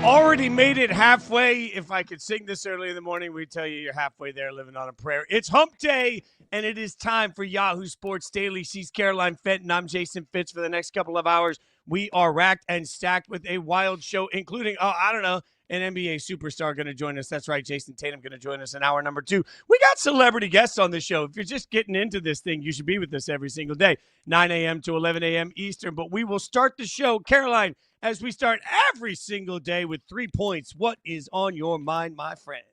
already made it halfway. If I could sing this early in the morning, we'd tell you you're halfway there living on a prayer. It's hump day, and it is time for Yahoo Sports Daily. She's Caroline Fenton. I'm Jason Fitz. For the next couple of hours, we are racked and stacked with a wild show, including, an NBA superstar going to join us. That's right, Jayson Tatum going to join us in hour number 2. We got celebrity guests on the show. If you're just getting into this thing, you should be with us every single day, 9 a.m. to 11 a.m. Eastern. But we will start the show, Caroline, as we start every single day with 3 points. What is on your mind, my friend?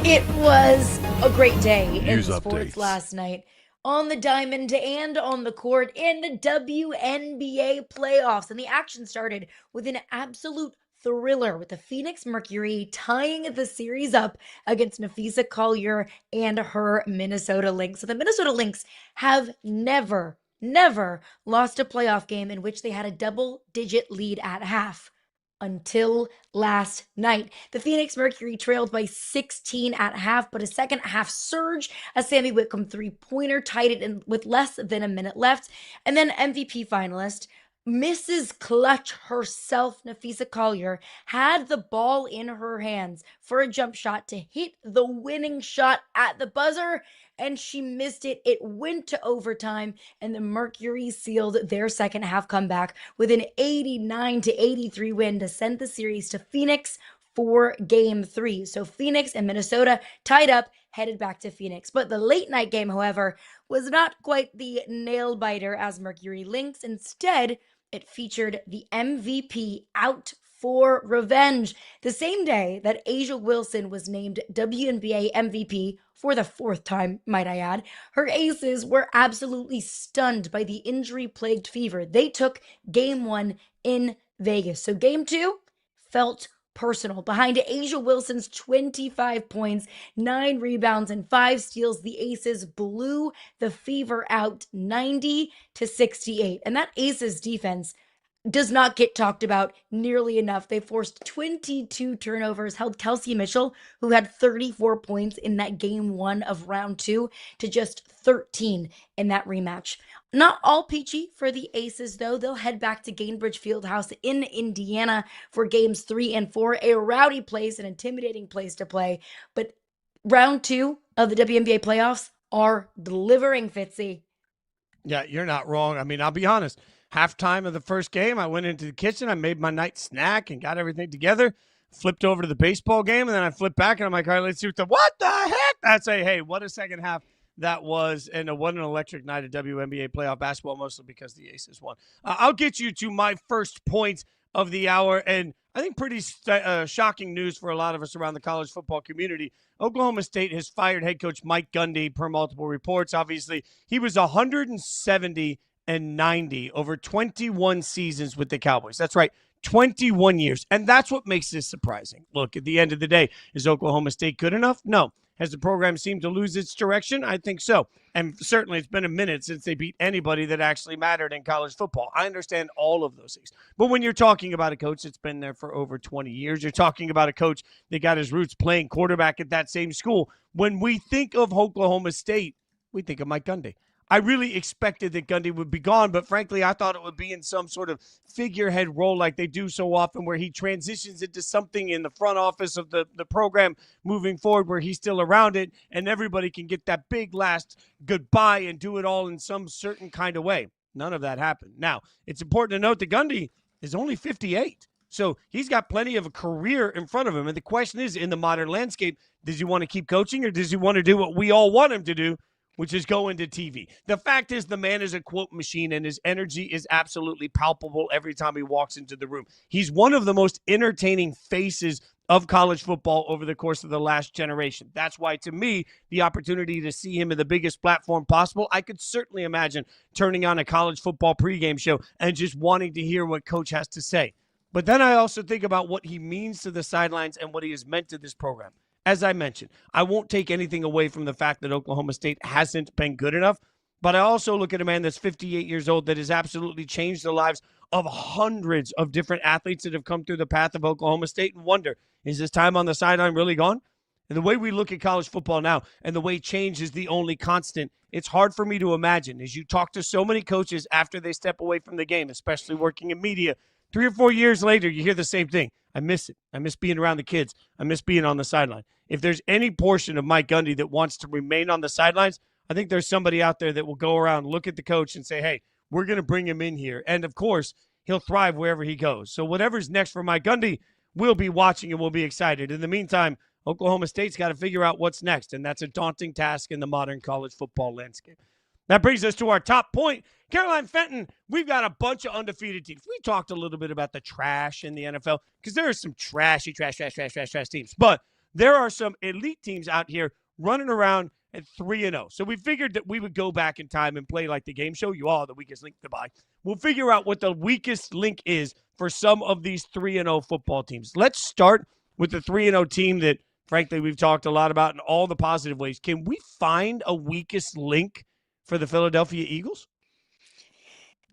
It was a great day in News sports updates last night. On the diamond and on the court in the WNBA playoffs. And the action started with an absolute thriller with the Phoenix Mercury tying the series up against Napheesa Collier and her Minnesota Lynx. So the Minnesota Lynx have never lost a playoff game in which they had a double-digit lead at half until last night. The Phoenix Mercury trailed by 16 at half, but a second half surge as Sammy Whitcomb three-pointer tied it in with less than a minute left. And then MVP finalist Mrs. Clutch herself, Napheesa Collier, had the ball in her hands for a jump shot to hit the winning shot at the buzzer, and she missed it. It went to overtime, and the Mercury sealed their second half comeback with an 89-83 win to send the series to Phoenix for Game 3. So Phoenix and Minnesota tied up, headed back to Phoenix. But the late night game, however, was not quite the nail biter as Mercury Lynx. Instead, it featured the MVP out for revenge. The same day that A'ja Wilson was named WNBA MVP for the 4th time, might I add, her aces were absolutely stunned by the injury-plagued fever. They took Game 1 in Vegas. So Game 2 felt personal. Behind A'ja Wilson's 25 points, 9 rebounds, and 5 steals, the Aces blew the Fever out 90-68. And that Aces defense does not get talked about nearly enough. They forced 22 turnovers, held Kelsey Mitchell, who had 34 points in that Game 1 of round 2, to just 13 in that rematch. Not all peachy for the Aces, though. They'll head back to Gainbridge Fieldhouse in Indiana for Games 3 and 4, a rowdy place, an intimidating place to play. But round 2 of the WNBA playoffs are delivering, Fitzy. Yeah, you're not wrong. I mean, I'll be honest. Halftime of the first game, I went into the kitchen, I made my night snack and got everything together, flipped over to the baseball game, and then I flipped back and I'm like, all right, let's see what the heck? I'd say, hey, what a second half that was, and what an electric night of WNBA playoff basketball, mostly because the Aces won. I'll get you to my first point of the hour, and I think pretty shocking news for a lot of us around the college football community. Oklahoma State has fired head coach Mike Gundy per multiple reports. Obviously, he was 170 and 90 over 21 seasons with the Cowboys. That's right, 21 years. And that's what makes this surprising. Look, at the end of the day, is Oklahoma State good enough? No. Has the program seemed to lose its direction? I think so. And certainly it's been a minute since they beat anybody that actually mattered in college football. I understand all of those things. But when you're talking about a coach that's been there for over 20 years, you're talking about a coach that got his roots playing quarterback at that same school. When we think of Oklahoma State, we think of Mike Gundy. I really expected that Gundy would be gone, but frankly, I thought it would be in some sort of figurehead role like they do so often, where he transitions into something in the front office of the program moving forward, where he's still around it and everybody can get that big last goodbye and do it all in some certain kind of way. None of that happened. Now, it's important to note that Gundy is only 58. So he's got plenty of a career in front of him. And the question is, in the modern landscape, does he want to keep coaching or does he want to do what we all want him to do, which is go into TV? The fact is, the man is a quote machine, and his energy is absolutely palpable every time he walks into the room. He's one of the most entertaining faces of college football over the course of the last generation. That's why, to me, the opportunity to see him in the biggest platform possible, I could certainly imagine turning on a college football pregame show and just wanting to hear what Coach has to say. But then I also think about what he means to the sidelines and what he has meant to this program. As I mentioned, I won't take anything away from the fact that Oklahoma State hasn't been good enough, but I also look at a man that's 58 years old that has absolutely changed the lives of hundreds of different athletes that have come through the path of Oklahoma State and wonder, is his time on the sideline really gone? And the way we look at college football now and the way change is the only constant, it's hard for me to imagine, as you talk to so many coaches after they step away from the game, especially working in media, 3 or 4 years later, you hear the same thing. I miss it. I miss being around the kids. I miss being on the sideline. If there's any portion of Mike Gundy that wants to remain on the sidelines, I think there's somebody out there that will go around, look at the coach and say, hey, we're going to bring him in here. And, of course, he'll thrive wherever he goes. So whatever's next for Mike Gundy, we'll be watching and we'll be excited. In the meantime, Oklahoma State's got to figure out what's next, and that's a daunting task in the modern college football landscape. That brings us to our top point. Caroline Fenton, we've got a bunch of undefeated teams. We talked a little bit about the trash in the NFL because there are some trash teams. But there are some elite teams out here running around at 3-0. So we figured that we would go back in time and play like the game show. You all are the weakest link to buy. We'll figure out what the weakest link is for some of these 3-0 football teams. Let's start with the 3-0 team that, frankly, we've talked a lot about in all the positive ways. Can we find a weakest link for the Philadelphia Eagles?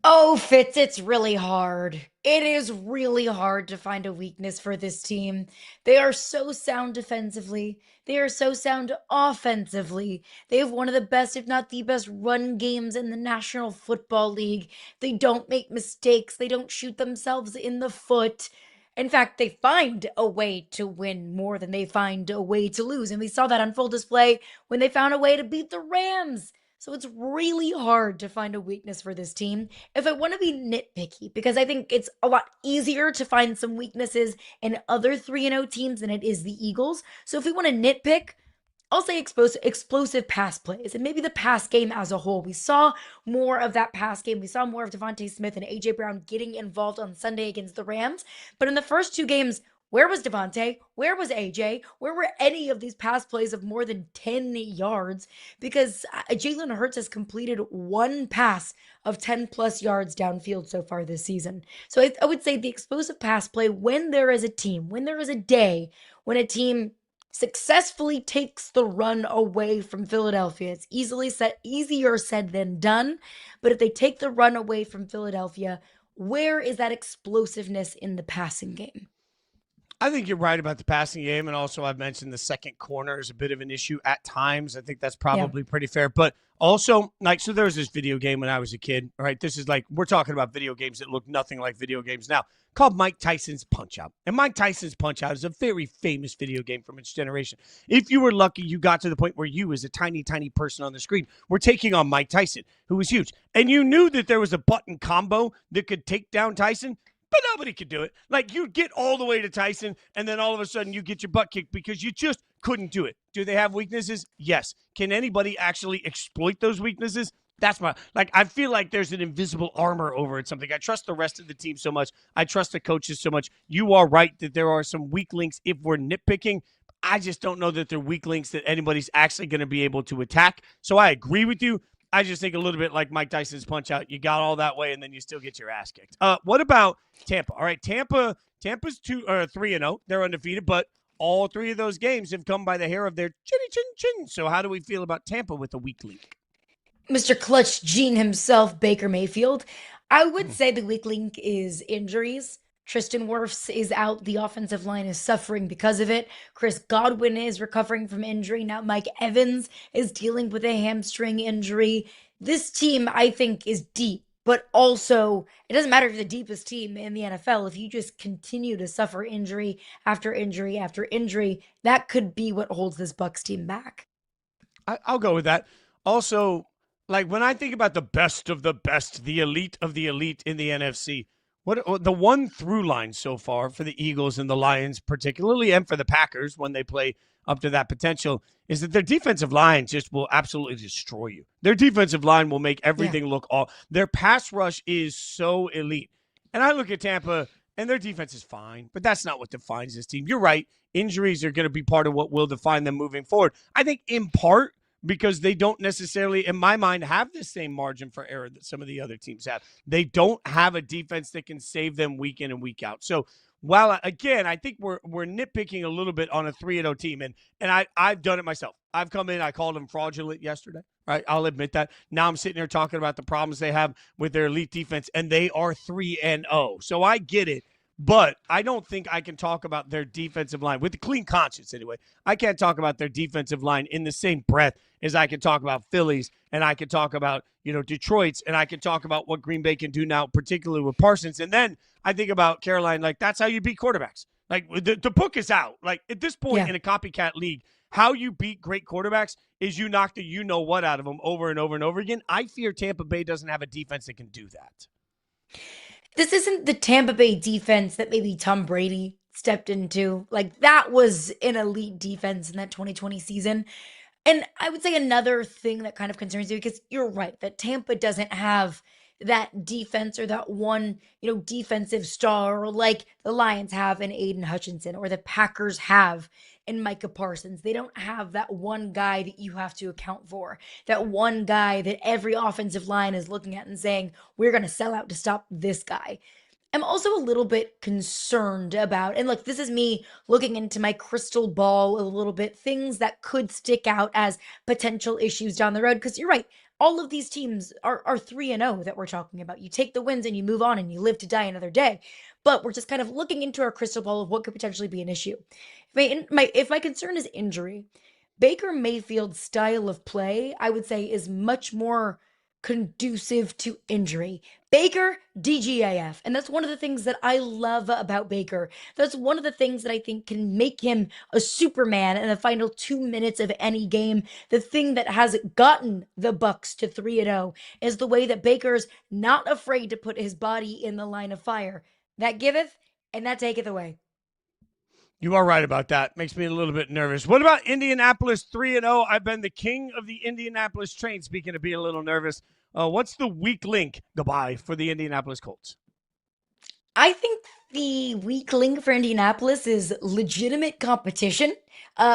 Oh, Fitz, it's really hard. It is really hard to find a weakness for this team. They are so sound defensively. They are so sound offensively. They have one of the best, if not the best, run games in the National Football League. They don't make mistakes. They don't shoot themselves in the foot. In fact, they find a way to win more than they find a way to lose. And we saw that on full display when they found a way to beat the Rams. So it's really hard to find a weakness for this team. If I want to be nitpicky, because I think it's a lot easier to find some weaknesses in other 3-0 teams than it is the Eagles. So if we want to nitpick, I'll say explosive pass plays and maybe the pass game as a whole. We saw more of that pass game. We saw more of Devontae Smith and A.J. Brown getting involved on Sunday against the Rams. But in the first two games, where was Devontae? Where was AJ? Where were any of these pass plays of more than 10 yards? Because Jalen Hurts has completed one pass of 10 plus yards downfield so far this season. So I would say the explosive pass play, when there is a team, when there is a day, when a team successfully takes the run away from Philadelphia. It's easier said than done. But if they take the run away from Philadelphia, where is that explosiveness in the passing game? I think you're right about the passing game, and also I've mentioned the second corner is a bit of an issue at times. I think that's probably pretty fair. But also, so there was this video game when I was a kid, all right? This is we're talking about video games that look nothing like video games now, called Mike Tyson's Punch-Out. And Mike Tyson's Punch-Out is a very famous video game from its generation. If you were lucky, you got to the point where you, as a tiny, tiny person on the screen, were taking on Mike Tyson, who was huge. And you knew that there was a button combo that could take down Tyson, but nobody could do it. You'd get all the way to Tyson, and then all of a sudden you get your butt kicked because you just couldn't do it. Do they have weaknesses? Yes. Can anybody actually exploit those weaknesses? That's I feel like there's an invisible armor over it, something. I trust the rest of the team so much. I trust the coaches so much. You are right that there are some weak links if we're nitpicking. I just don't know that they're weak links that anybody's actually going to be able to attack. So I agree with you. I just think a little bit like Mike Tyson's Punch-Out. You got all that way, and then you still get your ass kicked. What about Tampa? All right, Tampa's 3-0. They're undefeated, but all three of those games have come by the hair of their chin. So how do we feel about Tampa with a weak link? Mr. Clutch Gene himself, Baker Mayfield. I would say the weak link is injuries. Tristan Wirfs is out. The offensive line is suffering because of it. Chris Godwin is recovering from injury. Now Mike Evans is dealing with a hamstring injury. This team, I think, is deep, but also it doesn't matter if you're the deepest team in the NFL. If you just continue to suffer injury after injury after injury, that could be what holds this Bucs team back. I'll go with that. Also, when I think about the best of the best, the elite of the elite in the NFC, what the one through line so far for the Eagles and the Lions particularly, and for the Packers when they play up to that potential, is that their defensive line just will absolutely destroy you. Their defensive line will make everything look all. Their pass rush is so elite. And I look at Tampa, and their defense is fine, but that's not what defines this team. You're right. Injuries are going to be part of what will define them moving forward. I think in part because they don't necessarily, in my mind, have the same margin for error that some of the other teams have. They don't have a defense that can save them week in and week out. So while, again, I think we're nitpicking a little bit on a 3-0 team, and I've done it myself. I've come in, I called them fraudulent yesterday. Right? I'll admit that. Now I'm sitting here talking about the problems they have with their elite defense, and they are 3-0. So I get it. But I don't think I can talk about their defensive line with a clean conscience anyway. I can't talk about their defensive line in the same breath as I can talk about Phillies and I can talk about, Detroit's and I can talk about what Green Bay can do now, particularly with Parsons. And then I think about Caroline, like that's how you beat quarterbacks. Like the book is out. Like at this point in a copycat league, how you beat great quarterbacks is you knock the you-know-what out of them over and over and over again. I fear Tampa Bay doesn't have a defense that can do that. This isn't the Tampa Bay defense that maybe Tom Brady stepped into. Like, that was an elite defense in that 2020 season. And I would say another thing that kind of concerns you, because you're right, that Tampa doesn't have that defense or that one, defensive star like the Lions have in Aiden Hutchinson or the Packers have in Micah Parsons. They don't have that one guy that you have to account for, that one guy that every offensive line is looking at and saying, we're going to sell out to stop this guy. I'm also a little bit concerned about, and look, this is me looking into my crystal ball a little bit, things that could stick out as potential issues down the road. Because you're right, all of these teams are 3-0 that we're talking about. You take the wins and you move on and you live to die another day. But we're just kind of looking into our crystal ball of what could potentially be an issue. If my concern is injury, Baker Mayfield's style of play, I would say, is much more conducive to injury. Baker, DGAF. And that's one of the things that I love about Baker. That's one of the things that I think can make him a Superman in the final 2 minutes of any game. The thing that has gotten the Bucs to 3-0 is the way that Baker's not afraid to put his body in the line of fire. That giveth and that taketh away. You are right about that. Makes me a little bit nervous. What about Indianapolis 3-0? I've been the king of the Indianapolis train, speaking of being a little nervous. What's the weak link, goodbye, for the Indianapolis Colts? I think the weak link for Indianapolis is legitimate competition,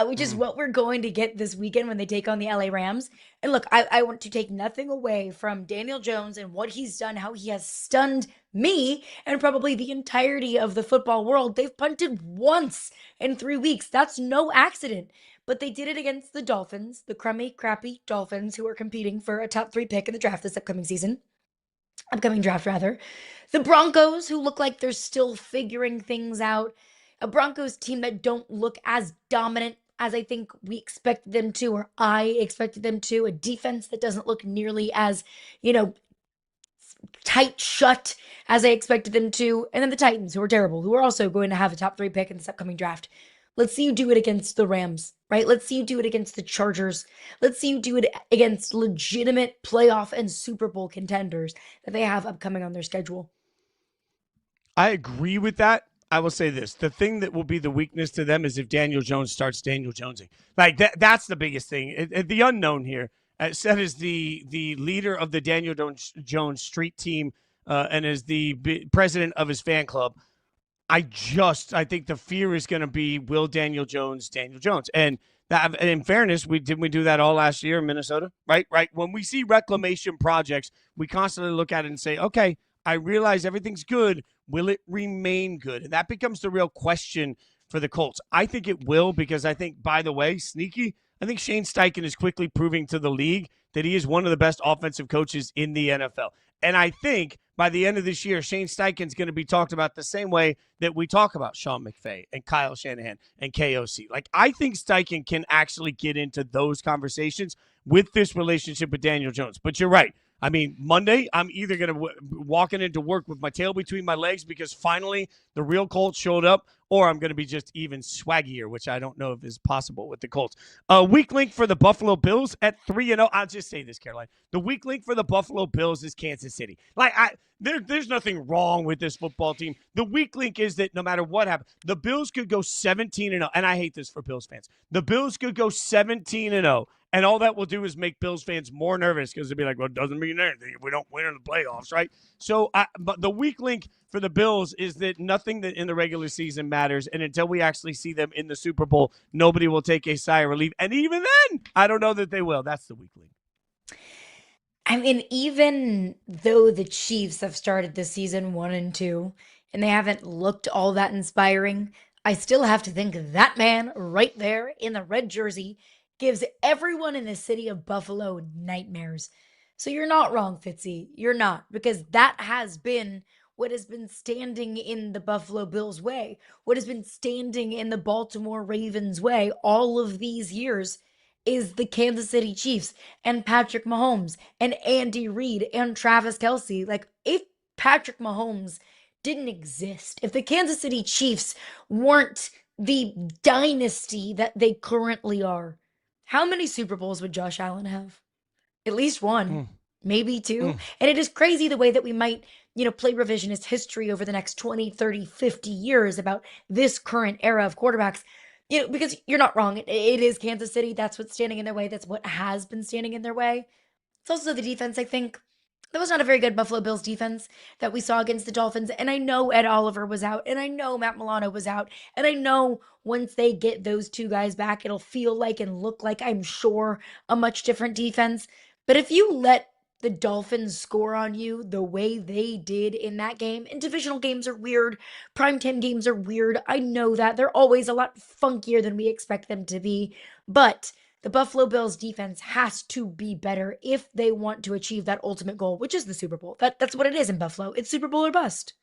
which is what we're going to get this weekend when they take on the LA Rams. And look, I want to take nothing away from Daniel Jones and what he's done, how he has stunned me and probably the entirety of the football world. They've punted once in 3 weeks. That's no accident. But they did it against the Dolphins, the crummy, crappy Dolphins who are competing for a top 3 pick in the draft this upcoming draft rather. The Broncos, who look like they're still figuring things out. A Broncos team that don't look as dominant as I think we expected them to, or I expected them to. A defense that doesn't look nearly as, tight shut as I expected them to. And then the Titans, who are terrible, who are also going to have a top 3 pick in this upcoming draft. Let's see you do it against the Rams, right? Let's see you do it against the Chargers. Let's see you do it against legitimate playoff and Super Bowl contenders that they have upcoming on their schedule. I agree with that. I will say this. The thing that will be the weakness to them is if Daniel Jones starts Daniel Jonesing. Like that's the biggest thing. The unknown here. Said is the leader of the Daniel Jones street team and is the president of his fan club. I think the fear is going to be, will Daniel Jones? And that, in fairness, didn't we do that all last year in Minnesota? Right. When we see reclamation projects, we constantly look at it and say, okay, I realize everything's good. Will it remain good? And that becomes the real question for the Colts. I think it will, because I think, by the way, sneaky, I think Shane Steichen is quickly proving to the league that he is one of the best offensive coaches in the NFL. And I think by the end of this year, Shane Steichen's going to be talked about the same way that we talk about Sean McVay and Kyle Shanahan and KOC. Like, I think Steichen can actually get into those conversations with this relationship with Daniel Jones. But you're right. I mean, Monday, I'm either going to walking into work with my tail between my legs because finally the real Colts showed up, or I'm going to be just even swaggier, which I don't know if is possible with the Colts. Weak link for the Buffalo Bills at 3-0. I'll just say this, Caroline. The weak link for the Buffalo Bills is Kansas City. There's nothing wrong with this football team. The weak link is that no matter what happens, the Bills could go 17-0, and I hate this for Bills fans. The Bills could go 17-0. And all that will do is make Bills fans more nervous because they'll be like, well, it doesn't mean anything if we don't win in the playoffs, right? So, but the weak link for the Bills is that nothing that in the regular season matters. And until we actually see them in the Super Bowl, nobody will take a sigh of relief. And even then, I don't know that they will. That's the weak link. I mean, even though the Chiefs have started the season 1-2 and they haven't looked all that inspiring, I still have to think that man right there in the red jersey gives everyone in the city of Buffalo nightmares. So you're not wrong, Fitzy. You're not, because that has been what has been standing in the Buffalo Bills' way, what has been standing in the Baltimore Ravens' way all of these years is the Kansas City Chiefs and Patrick Mahomes and Andy Reid and Travis Kelce. Like, if Patrick Mahomes didn't exist, if the Kansas City Chiefs weren't the dynasty that they currently are, how many Super Bowls would Josh Allen have? At least one, maybe two. And it is crazy the way that we might, play revisionist history over the next 20, 30, 50 years about this current era of quarterbacks. Because you're not wrong. It is Kansas City. That's what's standing in their way. That's what has been standing in their way. It's also the defense, I think. That was not a very good Buffalo Bills defense that we saw against the Dolphins. And I know Ed Oliver was out, and I know Matt Milano was out, and I know once they get those two guys back, it'll feel like and look like, I'm sure, a much different defense. But if you let the Dolphins score on you the way they did in that game, and divisional games are weird, primetime games are weird, I know that. They're always a lot funkier than we expect them to be. But the Buffalo Bills defense has to be better if they want to achieve that ultimate goal, which is the Super Bowl. That's what it is in Buffalo. It's Super Bowl or bust.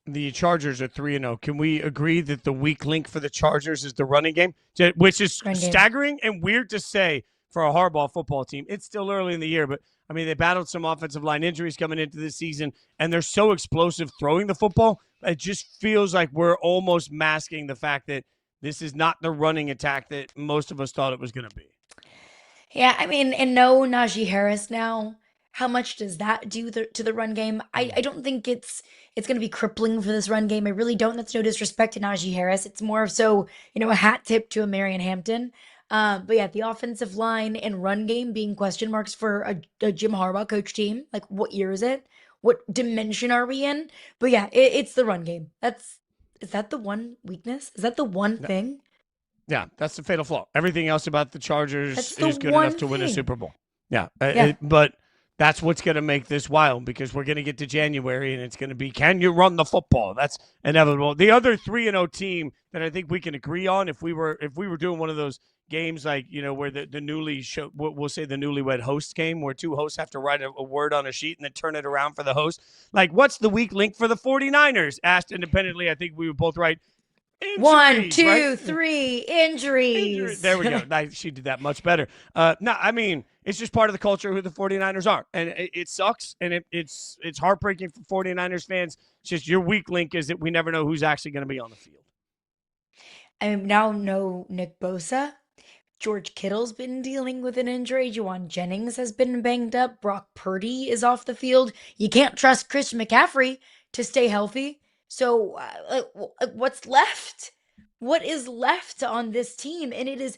The Chargers are 3-0. Can we agree that the weak link for the Chargers is the running game, which is staggering and weird to say for a Harbaugh football team? It's still early in the year, but I mean, they battled some offensive line injuries coming into this season, and they're so explosive throwing the football. It just feels like we're almost masking the fact that this is not the running attack that most of us thought it was going to be. Yeah, I mean, and no Najee Harris now. How much does that do to the run game? I don't think it's going to be crippling for this run game. I really don't. That's no disrespect to Najee Harris. It's more so, a hat tip to a Marion Hampton. But yeah, the offensive line and run game being question marks for a Jim Harbaugh coach team. Like, what year is it? What dimension are we in? But yeah, it's the run game. Is that the one weakness? Is that the one thing? Yeah, that's the fatal flaw. Everything else about the Chargers is good enough to win a Super Bowl. Yeah. But that's what's going to make this wild, because we're going to get to January and it's going to be, can you run the football? That's inevitable. The other 3-0 team that I think we can agree on, if we were doing one of those games like, where the we'll say the newlywed host game, where two hosts have to write a word on a sheet and then turn it around for the host. Like, what's the weak link for the 49ers? Asked independently, I think we were both right. Injuries, 1, 2, right? 3, injuries. There we go. She did that much better. No, I mean, it's just part of the culture of who the 49ers are. And it sucks, and it's heartbreaking for 49ers fans. It's just your weak link is that we never know who's actually going to be on the field. I now know Nick Bosa. George Kittle's been dealing with an injury. Juwan Jennings has been banged up. Brock Purdy is off the field. You can't trust Christian McCaffrey to stay healthy. So what's left? What is left on this team? And it is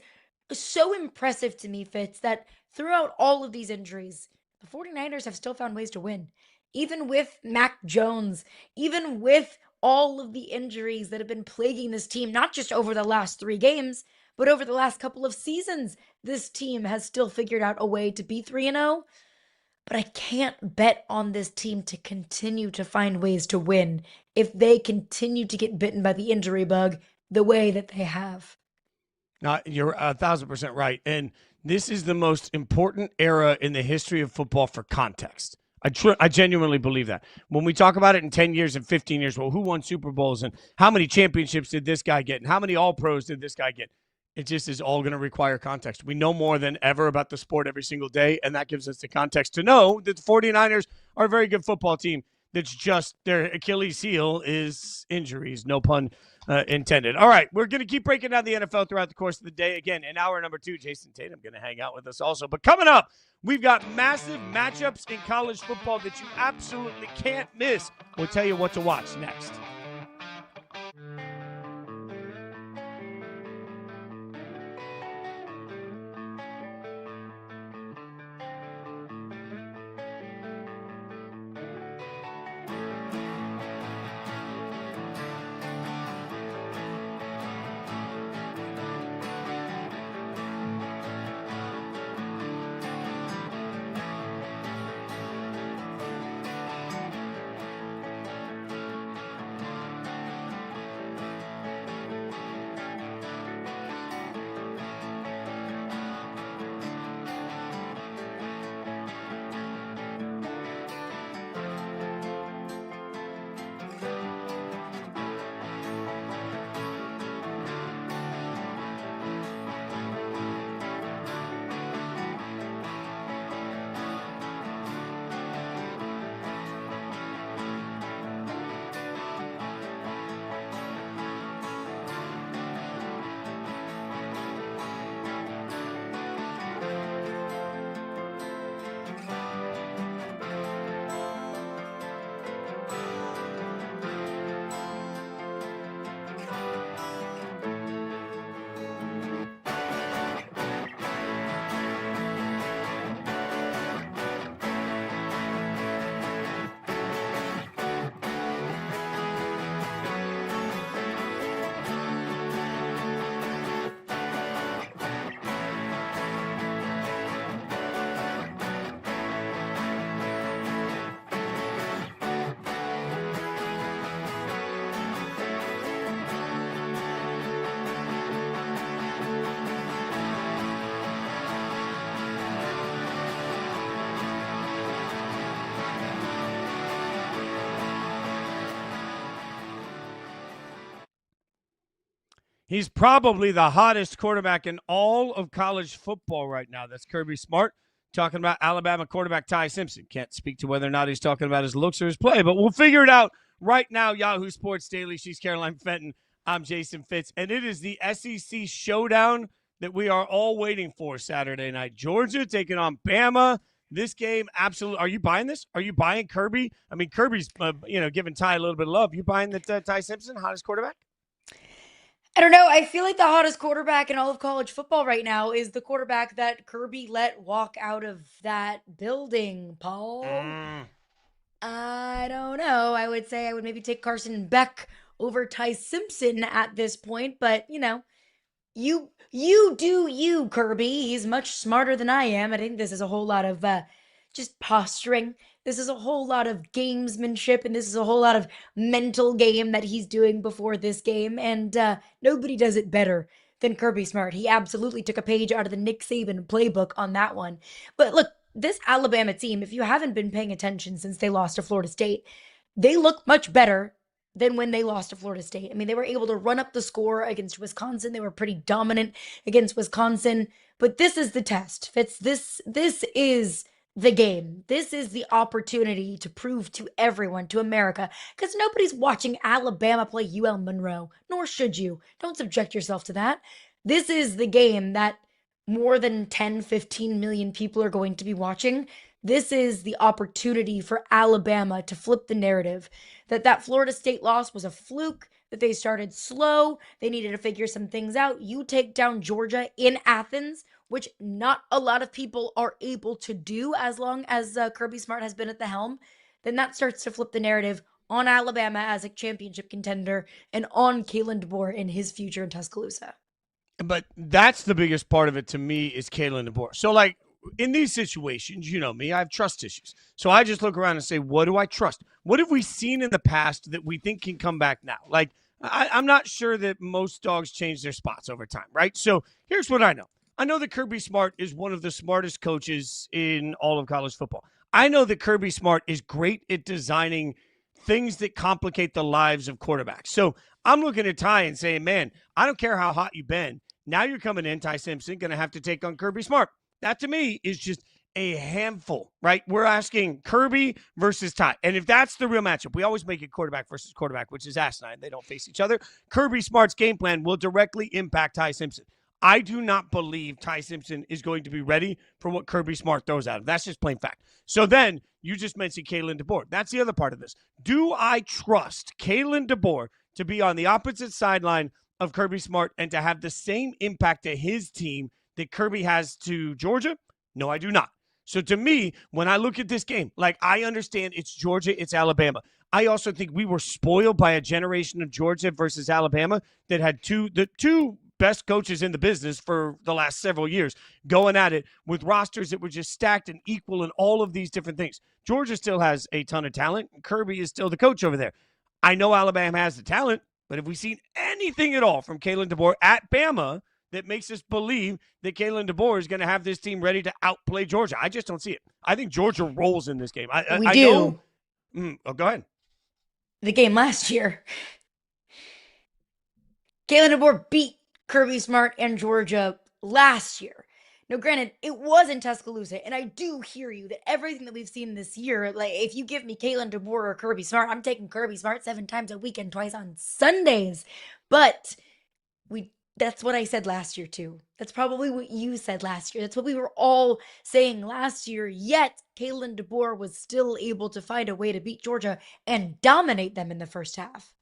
so impressive to me, Fitz, that throughout all of these injuries, the 49ers have still found ways to win. Even with Mac Jones, even with all of the injuries that have been plaguing this team, not just over the last 3 games, but over the last couple of seasons, this team has still figured out a way to be 3-0. But I can't bet on this team to continue to find ways to win if they continue to get bitten by the injury bug the way that they have. No, you're 1,000% right. And this is the most important era in the history of football for context. I genuinely believe that. When we talk about it in 10 years and 15 years, well, who won Super Bowls and how many championships did this guy get and how many All-Pros did this guy get? It just is all going to require context. We know more than ever about the sport every single day, and that gives us the context to know that the 49ers are a very good football team. That's just their Achilles heel is injuries, no pun intended. All right, we're going to keep breaking down the NFL throughout the course of the day. Again, in hour number 2, Jayson Tatum going to hang out with us also. But coming up, we've got massive matchups in college football that you absolutely can't miss. We'll tell you what to watch next. He's probably the hottest quarterback in all of college football right now. That's Kirby Smart talking about Alabama quarterback Ty Simpson. Can't speak to whether or not he's talking about his looks or his play, but we'll figure it out right now. Yahoo Sports Daily. She's Caroline Fenton. I'm Jason Fitz, and it is the SEC showdown that we are all waiting for Saturday night. Georgia taking on Bama. This game, absolutely. Are you buying this? Are you buying Kirby? I mean, Kirby's, giving Ty a little bit of love. You buying that Ty Simpson, hottest quarterback? I don't know. I feel like the hottest quarterback in all of college football right now is the quarterback that Kirby let walk out of that building, Paul. I don't know. I would say I would maybe take Carson Beck over Ty Simpson at this point, but you do you, Kirby. He's much smarter than I am. I think this is a whole lot of just posturing. This is a whole lot of gamesmanship, and this is a whole lot of mental game that he's doing before this game, and nobody does it better than Kirby Smart. He absolutely took a page out of the Nick Saban playbook on that one. But look, this Alabama team, if you haven't been paying attention since they lost to Florida State, they look much better than when they lost to Florida State. I mean, they were able to run up the score against Wisconsin. They were pretty dominant against Wisconsin. But this is the test, Fitz. This is the game. This is the opportunity to prove to everyone, to America, because nobody's watching Alabama play UL Monroe, nor should you. Don't subject yourself to that. This is the game that more than 10, 15 million people are going to be watching. This is the opportunity for Alabama to flip the narrative that Florida State loss was a fluke, that they started slow, they needed to figure some things out. You take down Georgia in Athens, which not a lot of people are able to do as long as Kirby Smart has been at the helm, then that starts to flip the narrative on Alabama as a championship contender and on Kalen DeBoer in his future in Tuscaloosa. But that's the biggest part of it to me is Kalen DeBoer. So, like, in these situations, you know me, I have trust issues. So I just look around and say, what do I trust? What have we seen in the past that we think can come back now? Like, I'm not sure that most dogs change their spots over time, right? So here's what I know. I know that Kirby Smart is one of the smartest coaches in all of college football. I know that Kirby Smart is great at designing things that complicate the lives of quarterbacks. So I'm looking at Ty and saying, man, I don't care how hot you've been. Now you're coming in, Ty Simpson, going to have to take on Kirby Smart. That, to me, is just a handful, right? We're asking Kirby versus Ty. And if that's the real matchup, we always make it quarterback versus quarterback, which is asinine. They don't face each other. Kirby Smart's game plan will directly impact Ty Simpson. I do not believe Ty Simpson is going to be ready for what Kirby Smart throws at him. That's just plain fact. So then you just mentioned Kalen DeBoer. That's the other part of this. Do I trust Kalen DeBoer to be on the opposite sideline of Kirby Smart and to have the same impact to his team that Kirby has to Georgia? No, I do not. So to me, when I look at this game, like, I understand it's Georgia, it's Alabama. I also think we were spoiled by a generation of Georgia versus Alabama that had the two best coaches in the business for the last several years going at it with rosters that were just stacked and equal in all of these different things. Georgia still has a ton of talent. Kirby is still the coach over there. I know Alabama has the talent, but have we seen anything at all from Kalen DeBoer at Bama that makes us believe that Kalen DeBoer is going to have this team ready to outplay Georgia? I just don't see it. I think Georgia rolls in this game. We do. Go ahead. The game last year, Kalen DeBoer beat Kirby Smart and Georgia last year. Now, granted, it was in Tuscaloosa, and I do hear you that everything that we've seen this year, like, if you give me Kalen DeBoer or Kirby Smart, I'm taking Kirby Smart 7 times a week and twice on Sundays. But that's what I said last year, too. That's probably what you said last year. That's what we were all saying last year. Yet, Kalen DeBoer was still able to find a way to beat Georgia and dominate them in the first half.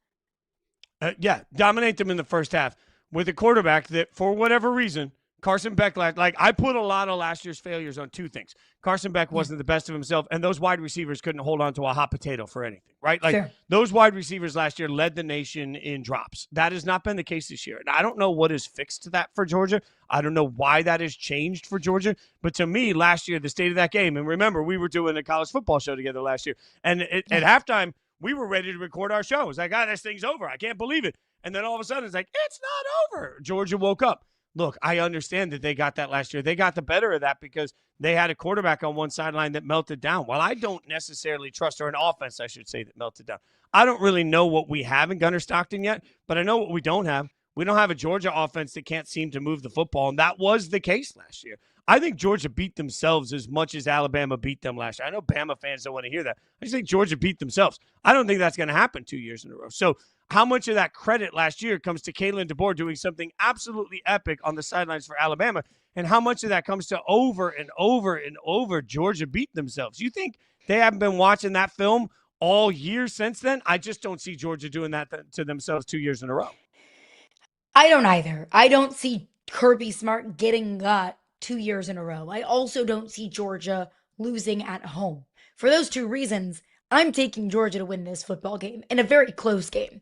Dominate them in the first half with a quarterback that, for whatever reason, Carson Beck, like, I put a lot of last year's failures on two things. Carson Beck wasn't the best of himself, and those wide receivers couldn't hold on to a hot potato for anything, right? Like, sure. Those wide receivers last year led the nation in drops. That has not been the case this year. And I don't know what is fixed to that for Georgia. I don't know why that has changed for Georgia. But to me, last year, the state of that game, and remember, we were doing a college football show together last year, and at halftime, we were ready to record our show. It was like, this thing's over. I can't believe it. And then all of a sudden, it's like, it's not over. Georgia woke up. Look, I understand that they got that last year. They got the better of that because they had a quarterback on one sideline that melted down. While I don't necessarily trust, or an offense, I should say, that melted down. I don't really know what we have in Gunnar Stockton yet, but I know what we don't have. We don't have a Georgia offense that can't seem to move the football, and that was the case last year. I think Georgia beat themselves as much as Alabama beat them last year. I know Bama fans don't want to hear that. I just think Georgia beat themselves. I don't think that's going to happen 2 years in a row. So how much of that credit last year comes to Kalen DeBoer doing something absolutely epic on the sidelines for Alabama, and how much of that comes to over and over and over Georgia beat themselves? You think they haven't been watching that film all year since then? I just don't see Georgia doing that to themselves 2 years in a row. I don't either. I don't see Kirby Smart getting got 2 years in a row. I also don't see Georgia losing at home. For those two reasons, I'm taking Georgia to win this football game in a very close game.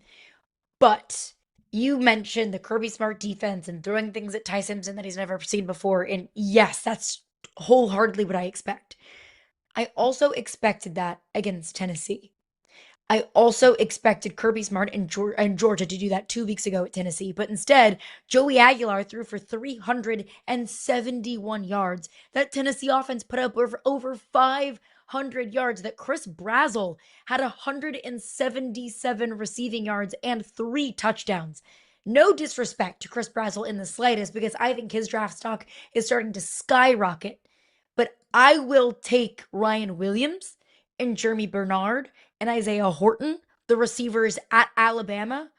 But you mentioned the Kirby Smart defense and throwing things at Ty Simpson that he's never seen before. And yes, that's wholeheartedly what I expect. I also expected that against Tennessee. I also expected Kirby Smart and Georgia to do that 2 weeks ago at Tennessee, but instead, Joey Aguilar threw for 371 yards. That Tennessee offense put up over 500 yards. That Chris Brazzell had 177 receiving yards and 3 touchdowns. No disrespect to Chris Brazzell in the slightest, because I think his draft stock is starting to skyrocket. But I will take Ryan Williams and Jeremy Bernard and Isaiah Horton, the receivers at Alabama,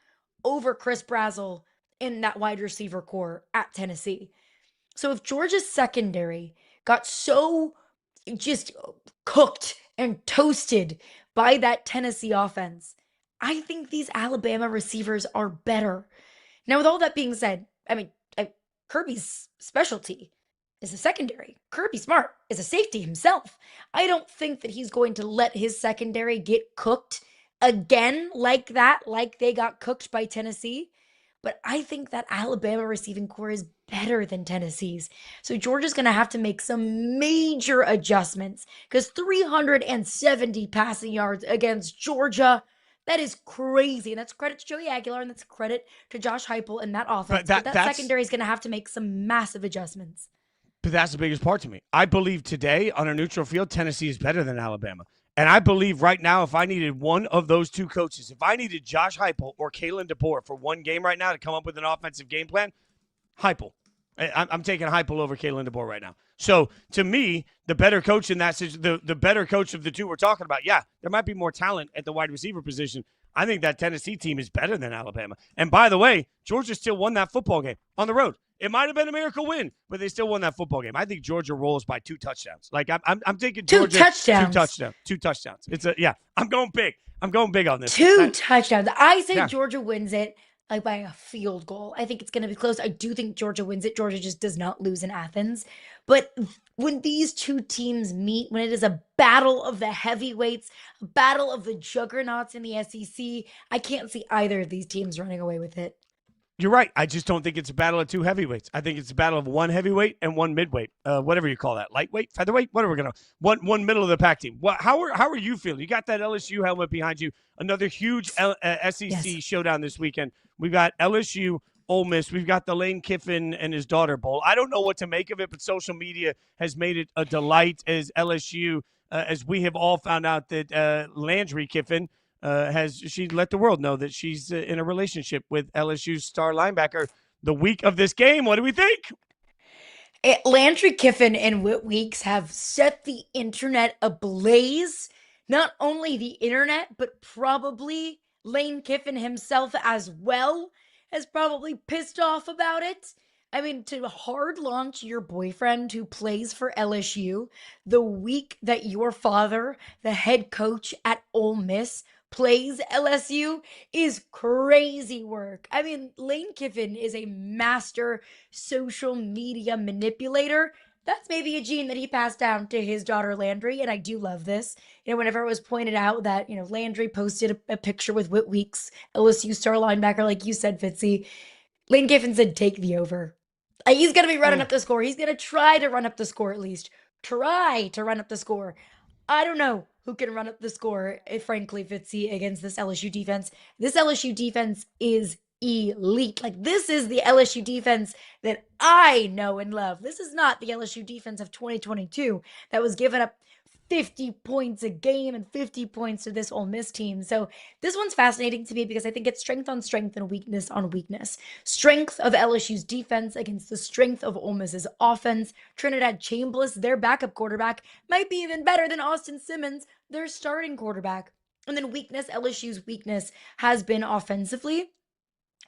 over Chris Brazzell in that wide receiver core at Tennessee. So if Georgia's secondary got so just cooked and toasted by that Tennessee offense, I think these Alabama receivers are better. Now, with all that being said, Kirby's specialty is a secondary. Kirby Smart is a safety himself. I don't think that he's going to let his secondary get cooked again like that, like they got cooked by Tennessee. But I think that Alabama receiving core is better than Tennessee's. So Georgia's going to have to make some major adjustments, because 370 passing yards against Georgia, that is crazy. And that's credit to Joey Aguilar, and that's credit to Josh Heupel and that offense. But that secondary is going to have to make some massive adjustments. But that's the biggest part to me. I believe today on a neutral field, Tennessee is better than Alabama. And I believe right now, if I needed one of those two coaches, if I needed Josh Heupel or Kalen DeBoer for one game right now to come up with an offensive game plan, Heupel. I'm taking Heupel over Kalen DeBoer right now. So to me, the better coach in that the better coach of the two we're talking about, yeah, there might be more talent at the wide receiver position. I think that Tennessee team is better than Alabama. And by the way, Georgia still won that football game on the road. It might have been a miracle win, but they still won that football game. I think Georgia rolls by 2 touchdowns. Like I'm taking Georgia 2 touchdowns. I'm going big. I'm going big on this. 2 touchdowns. I say Georgia wins it like by a field goal. I think it's going to be close. I do think Georgia wins it. Georgia just does not lose in Athens. But when these two teams meet, when it is a battle of the heavyweights, a battle of the juggernauts in the SEC, I can't see either of these teams running away with it. You're right. I just don't think it's a battle of 2 heavyweights. I think it's a battle of 1 heavyweight and 1 midweight, whatever you call that, lightweight, featherweight. What are we gonna one middle of the pack team? How are you feeling? You got that LSU helmet behind you. Another huge SEC showdown this weekend. We've got LSU, Ole Miss. We've got the Lane Kiffin and his daughter bowl. I don't know what to make of it, but social media has made it a delight as LSU, as we have all found out that Landry Kiffin. She let the world know that she's in a relationship with LSU's star linebacker the week of this game. What do we think? Landry Kiffin and Whit Weeks have set the internet ablaze. Not only the internet, but probably Lane Kiffin himself as well has probably pissed off about it. I mean, to hard launch your boyfriend who plays for LSU the week that your father, the head coach at Ole Miss, plays LSU is crazy work. I mean, Lane Kiffin is a master social media manipulator. That's maybe a gene that he passed down to his daughter Landry, and I do love this. Whenever it was pointed out that, Landry posted a picture with Whit Weeks, LSU star linebacker, like you said, Fitzy, Lane Kiffin said, take the over. He's going to be running up the score. He's going to try to run up the score at least. Try to run up the score. I don't know who can run up the score, frankly, Fitzy, against this LSU defense. This LSU defense is elite. This is the LSU defense that I know and love. This is not the LSU defense of 2022 that was giving up 50 points a game and 50 points to this Ole Miss team. So this one's fascinating to me because I think it's strength on strength and weakness on weakness. Strength of LSU's defense against the strength of Ole Miss's offense. Trinidad Chambliss, their backup quarterback, might be even better than Austin Simmons, their starting quarterback. And then weakness, LSU's weakness has been offensively.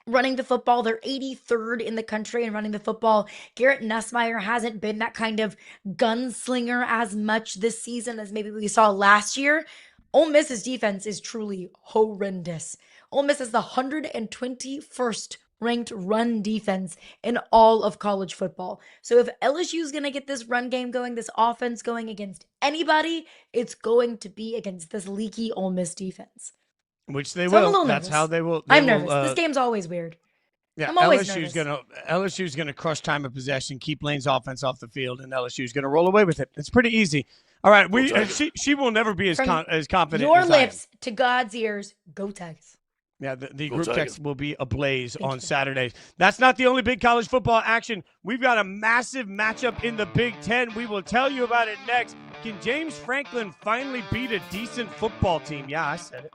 Running the football, they're 83rd in the country in running the football. Garrett Nussmeier hasn't been that kind of gunslinger as much this season as maybe we saw last year. Ole Miss's defense is truly horrendous. Ole Miss is the 121st ranked run defense in all of college football. So if LSU is going to get this run game going, this offense going against anybody, it's going to be against this leaky Ole Miss defense. Which they So I'm a will. little That's nervous. how they will. I'm nervous. This game's always weird. Yeah, I'm always LSU's gonna crush time of possession, keep Lane's offense off the field, and LSU's gonna roll away with it. It's pretty easy. All right, she will never be as confident. Your as lips to God's ears. Go Tigers. Yeah, the group text will be ablaze on Saturdays. That's not the only big college football action. We've got a massive matchup in the Big Ten. We will tell you about it next. Can James Franklin finally beat a decent football team? Yeah, I said it.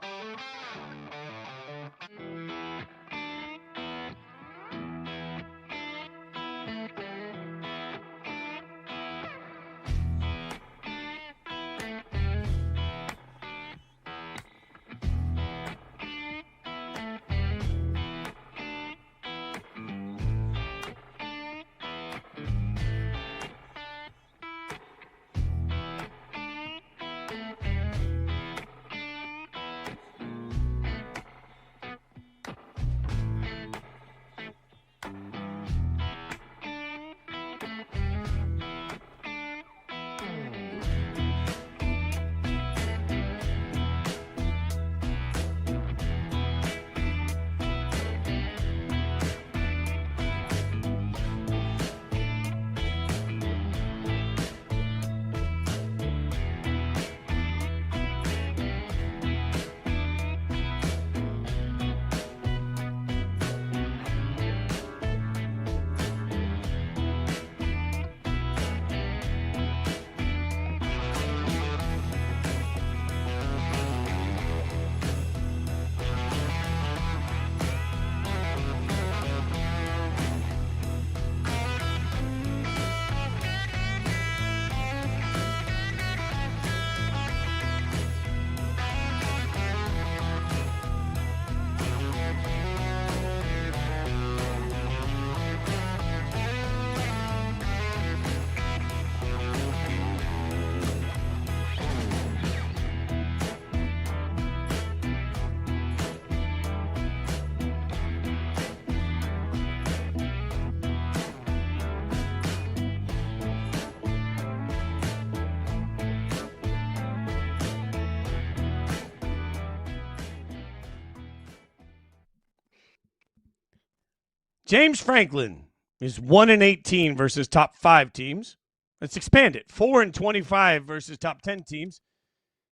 James Franklin is 1-18 versus top 5 teams. Let's expand it. 4-25 versus top 10 teams.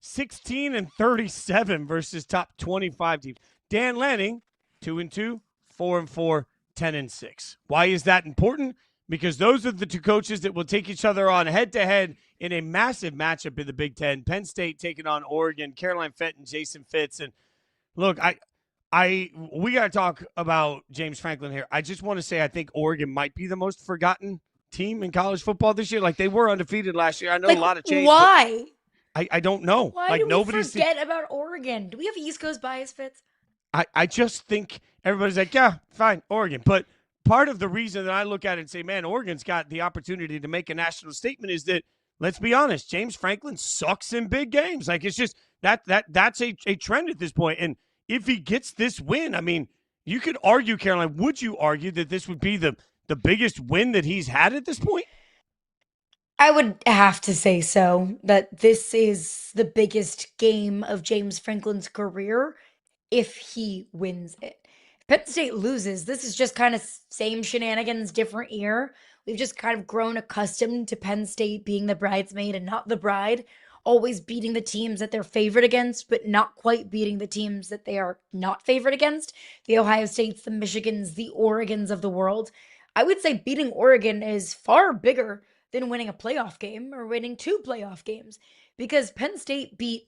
16-37 versus top 25 teams. Dan Lanning, 2-2, 4-4, 10-6. Why is that important? Because those are the two coaches that will take each other on head-to-head in a massive matchup in the Big Ten. Penn State taking on Oregon, Caroline Fenton, Jason Fitz. And look, we got to talk about James Franklin here. I just want to say I think Oregon might be the most forgotten team in college football this year. Like, they were undefeated last year. I know a lot of change. Why? I don't know. Why do we forget about Oregon? Do we have East Coast bias, Fitz? I just think everybody's like, yeah, fine, Oregon. But part of the reason that I look at it and say, man, Oregon's got the opportunity to make a national statement is that, let's be honest, James Franklin sucks in big games. Like, it's just that's a trend at this point. And if he gets this win, I mean, you could argue, Caroline, would you argue that this would be the biggest win that he's had at this point? I would have to say so, that this is the biggest game of James Franklin's career if he wins it. If Penn State loses, this is just kind of same shenanigans, different year. We've just kind of grown accustomed to Penn State being the bridesmaid and not the bride, always beating the teams that they're favored against, but not quite beating the teams that they are not favored against. The Ohio States, the Michigans, the Oregons of the world. I would say beating Oregon is far bigger than winning a playoff game or winning 2 playoff games. because Penn State beat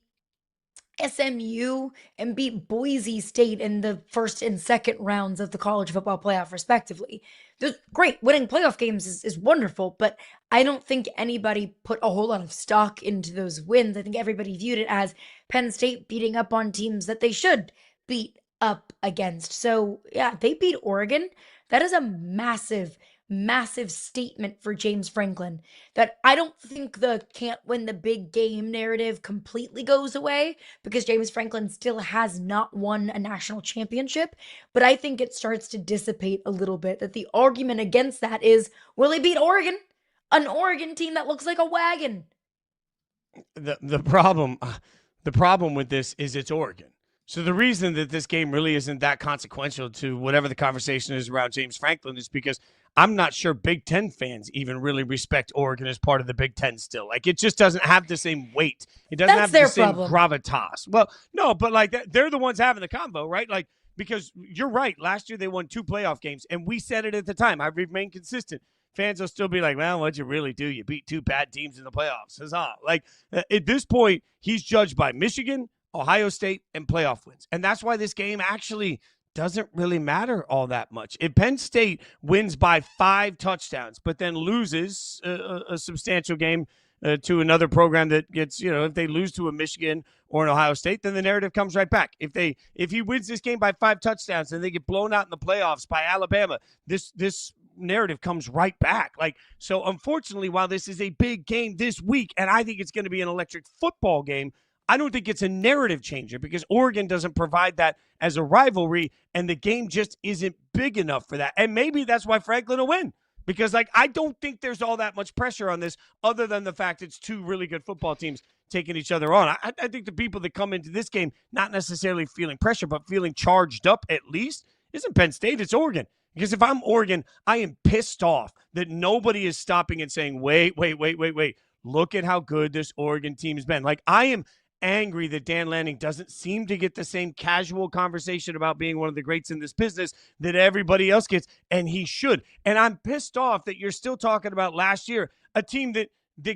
SMU and beat Boise State in the first and second rounds of the college football playoff, respectively. Those great winning playoff games is wonderful, but I don't think anybody put a whole lot of stock into those wins. I think everybody viewed it as Penn State beating up on teams that they should beat up against. So, yeah, they beat Oregon. That is a massive, massive statement for James Franklin. That I don't think the can't win the big game narrative completely goes away because James Franklin still has not won a national championship. But I think it starts to dissipate a little bit. That the argument against that is, will he beat Oregon? An Oregon team that looks like a wagon. The problem with this is it's Oregon. So the reason that this game really isn't that consequential to whatever the conversation is around James Franklin is because I'm not sure Big Ten fans even really respect Oregon as part of the Big Ten still. Like, it just doesn't have the same weight. It doesn't have the same gravitas. Well, no, but like they're the ones having the convo, right? Like, because you're right. Last year they won 2 playoff games, and we said it at the time. I remain consistent. Fans will still be like, well, what'd you really do? You beat 2 bad teams in the playoffs. Huzzah. Like, at this point, he's judged by Michigan, Ohio State, and playoff wins. And that's why this game actually doesn't really matter all that much. If Penn State wins by 5 touchdowns, but then loses a substantial game to another program that gets, if they lose to a Michigan or an Ohio State, then the narrative comes right back. If he wins this game by 5 touchdowns and they get blown out in the playoffs by Alabama, this narrative comes right back. So unfortunately, while this is a big game this week, and I think it's going to be an electric football game, I don't think it's a narrative changer because Oregon doesn't provide that as a rivalry, and the game just isn't big enough for that. And maybe that's why Franklin will win because, I don't think there's all that much pressure on this other than the fact it's 2 really good football teams taking each other on. I think the people that come into this game not necessarily feeling pressure but feeling charged up at least isn't Penn State, it's Oregon. Because if I'm Oregon, I am pissed off that nobody is stopping and saying, wait. Look at how good this Oregon team has been. I am angry that Dan Lanning doesn't seem to get the same casual conversation about being one of the greats in this business that everybody else gets, and he should. And I'm pissed off that you're still talking about last year, a team that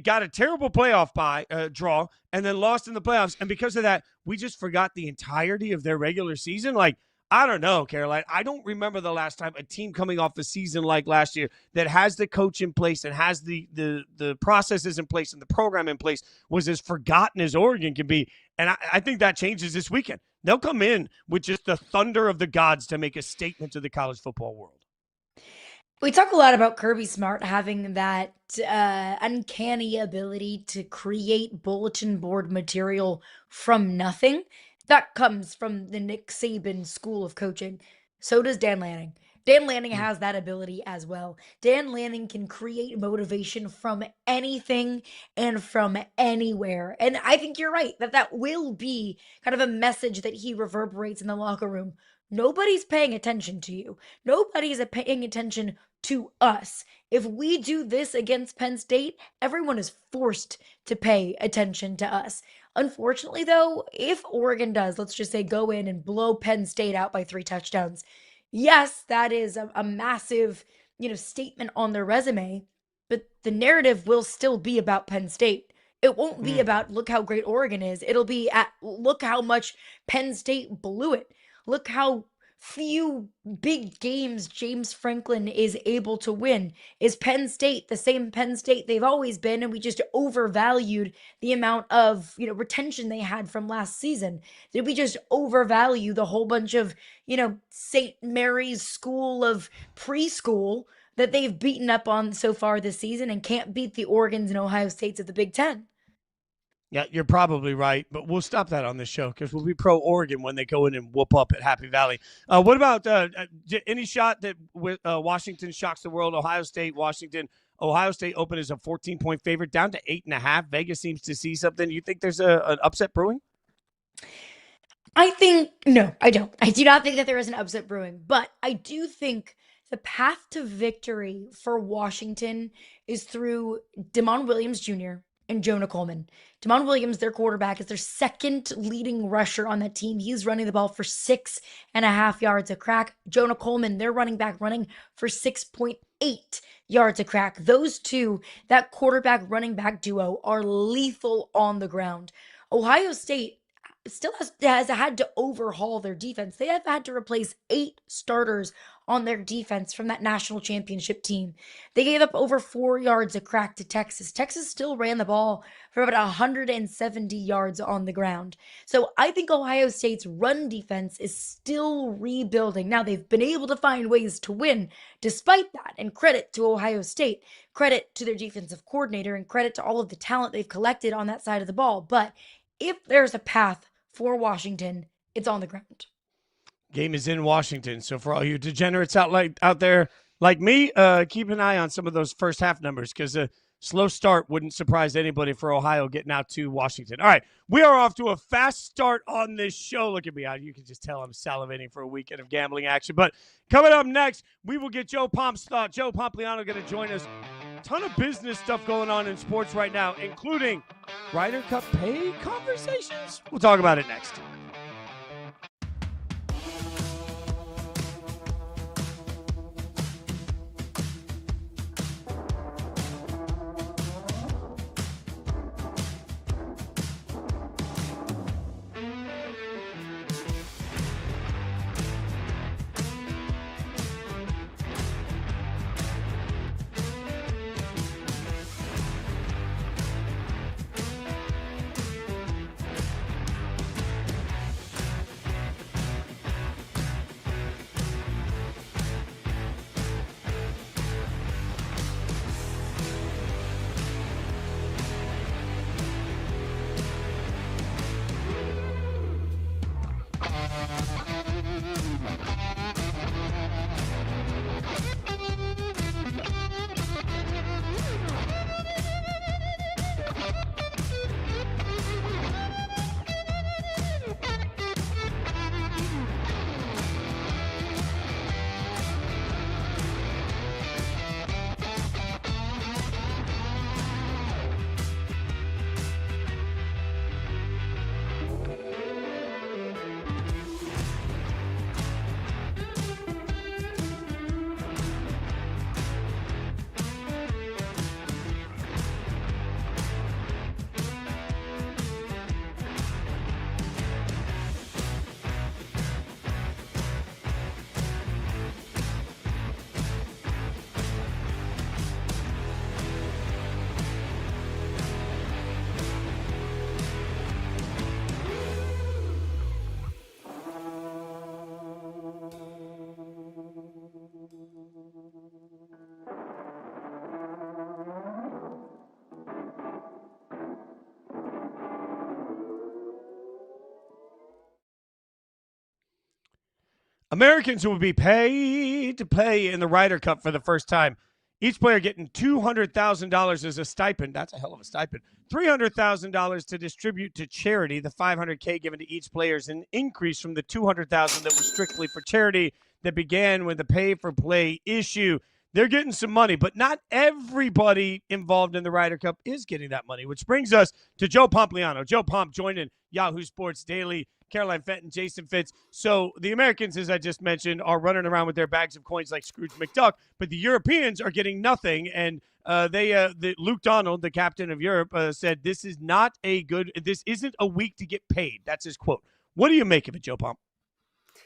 got a terrible playoff draw and then lost in the playoffs, and because of that, we just forgot the entirety of their regular season. I don't know, Caroline. I don't remember the last time a team coming off a season like last year that has the coach in place and has the processes in place and the program in place was as forgotten as Oregon can be. And I think that changes this weekend. They'll come in with just the thunder of the gods to make a statement to the college football world. We talk a lot about Kirby Smart having that uncanny ability to create bulletin board material from nothing. That comes from the Nick Saban school of coaching. So does Dan Lanning. Dan Lanning has that ability as well. Dan Lanning can create motivation from anything and from anywhere. And I think you're right that will be kind of a message that he reverberates in the locker room. Nobody's paying attention to you. Nobody's paying attention to us. If we do this against Penn State, everyone is forced to pay attention to us. Unfortunately, though, if Oregon does, let's just say, go in and blow Penn State out by 3 touchdowns, yes, that is a massive, statement on their resume, but the narrative will still be about Penn State. It won't be about, look how great Oregon is. It'll be look how much Penn State blew it. Look how few big games James Franklin is able to win. Is Penn State the same Penn State they've always been, and we just overvalued the amount of retention they had from last season? Did we just overvalue the whole bunch of St. Mary's School of preschool that they've beaten up on so far this season and can't beat the Oregons and Ohio States of the Big Ten? Yeah, you're probably right, but we'll stop that on this show because we'll be pro Oregon when they go in and whoop up at Happy Valley. What about any shot that Washington shocks the world? Ohio State open as a 14-point favorite down to 8.5. Vegas seems to see something. You think there's an upset brewing? No, I don't. I do not think that there is an upset brewing, but I do think the path to victory for Washington is through Damon Williams Jr. and Jonah Coleman. Damon Williams, their quarterback, is their second leading rusher on that team. He's running the ball for 6.5 yards a crack. Jonah Coleman, their running back, running for 6.8 8 yards a crack. Those two, that quarterback running back duo, are lethal on the ground. Ohio State still has had to overhaul their defense. They have had to replace 8 starters on their defense from that national championship team. They gave up over 4 yards a crack to Texas. Texas still ran the ball for about 170 yards on the ground. So I think Ohio State's run defense is still rebuilding. Now, they've been able to find ways to win despite that. And credit to Ohio State, credit to their defensive coordinator, and credit to all of the talent they've collected on that side of the ball. But if there's a path for Washington, it's on the ground. Game is in Washington. So for all you degenerates out there like me, keep an eye on some of those first half numbers, because a slow start wouldn't surprise anybody for Ohio getting out to Washington. All right, we are off to a fast start on this show. Look at me. You can just tell I'm salivating for a weekend of gambling action. But coming up next, we will get Joe Pomp's thought. Joe Pompliano going to join us. Ton of business stuff going on in sports right now, including Ryder Cup pay conversations. We'll talk about it next. Americans will be paid to play in the Ryder Cup for the first time. Each player getting $200,000 as a stipend. That's a hell of a stipend. $300,000 to distribute to charity. The $500K given to each player is an increase from the $200,000 that was strictly for charity that began with the pay-for-play issue. They're getting some money, but not everybody involved in the Ryder Cup is getting that money, which brings us to Joe Pompliano. Joe Pomp joining Yahoo Sports Daily, Caroline Fenton, Jason Fitz. So the Americans, as I just mentioned, are running around with their bags of coins like Scrooge McDuck, but the Europeans are getting nothing. And Luke Donald, the captain of Europe, said this isn't a week to get paid. That's his quote. What do you make of it, Joe Pomp?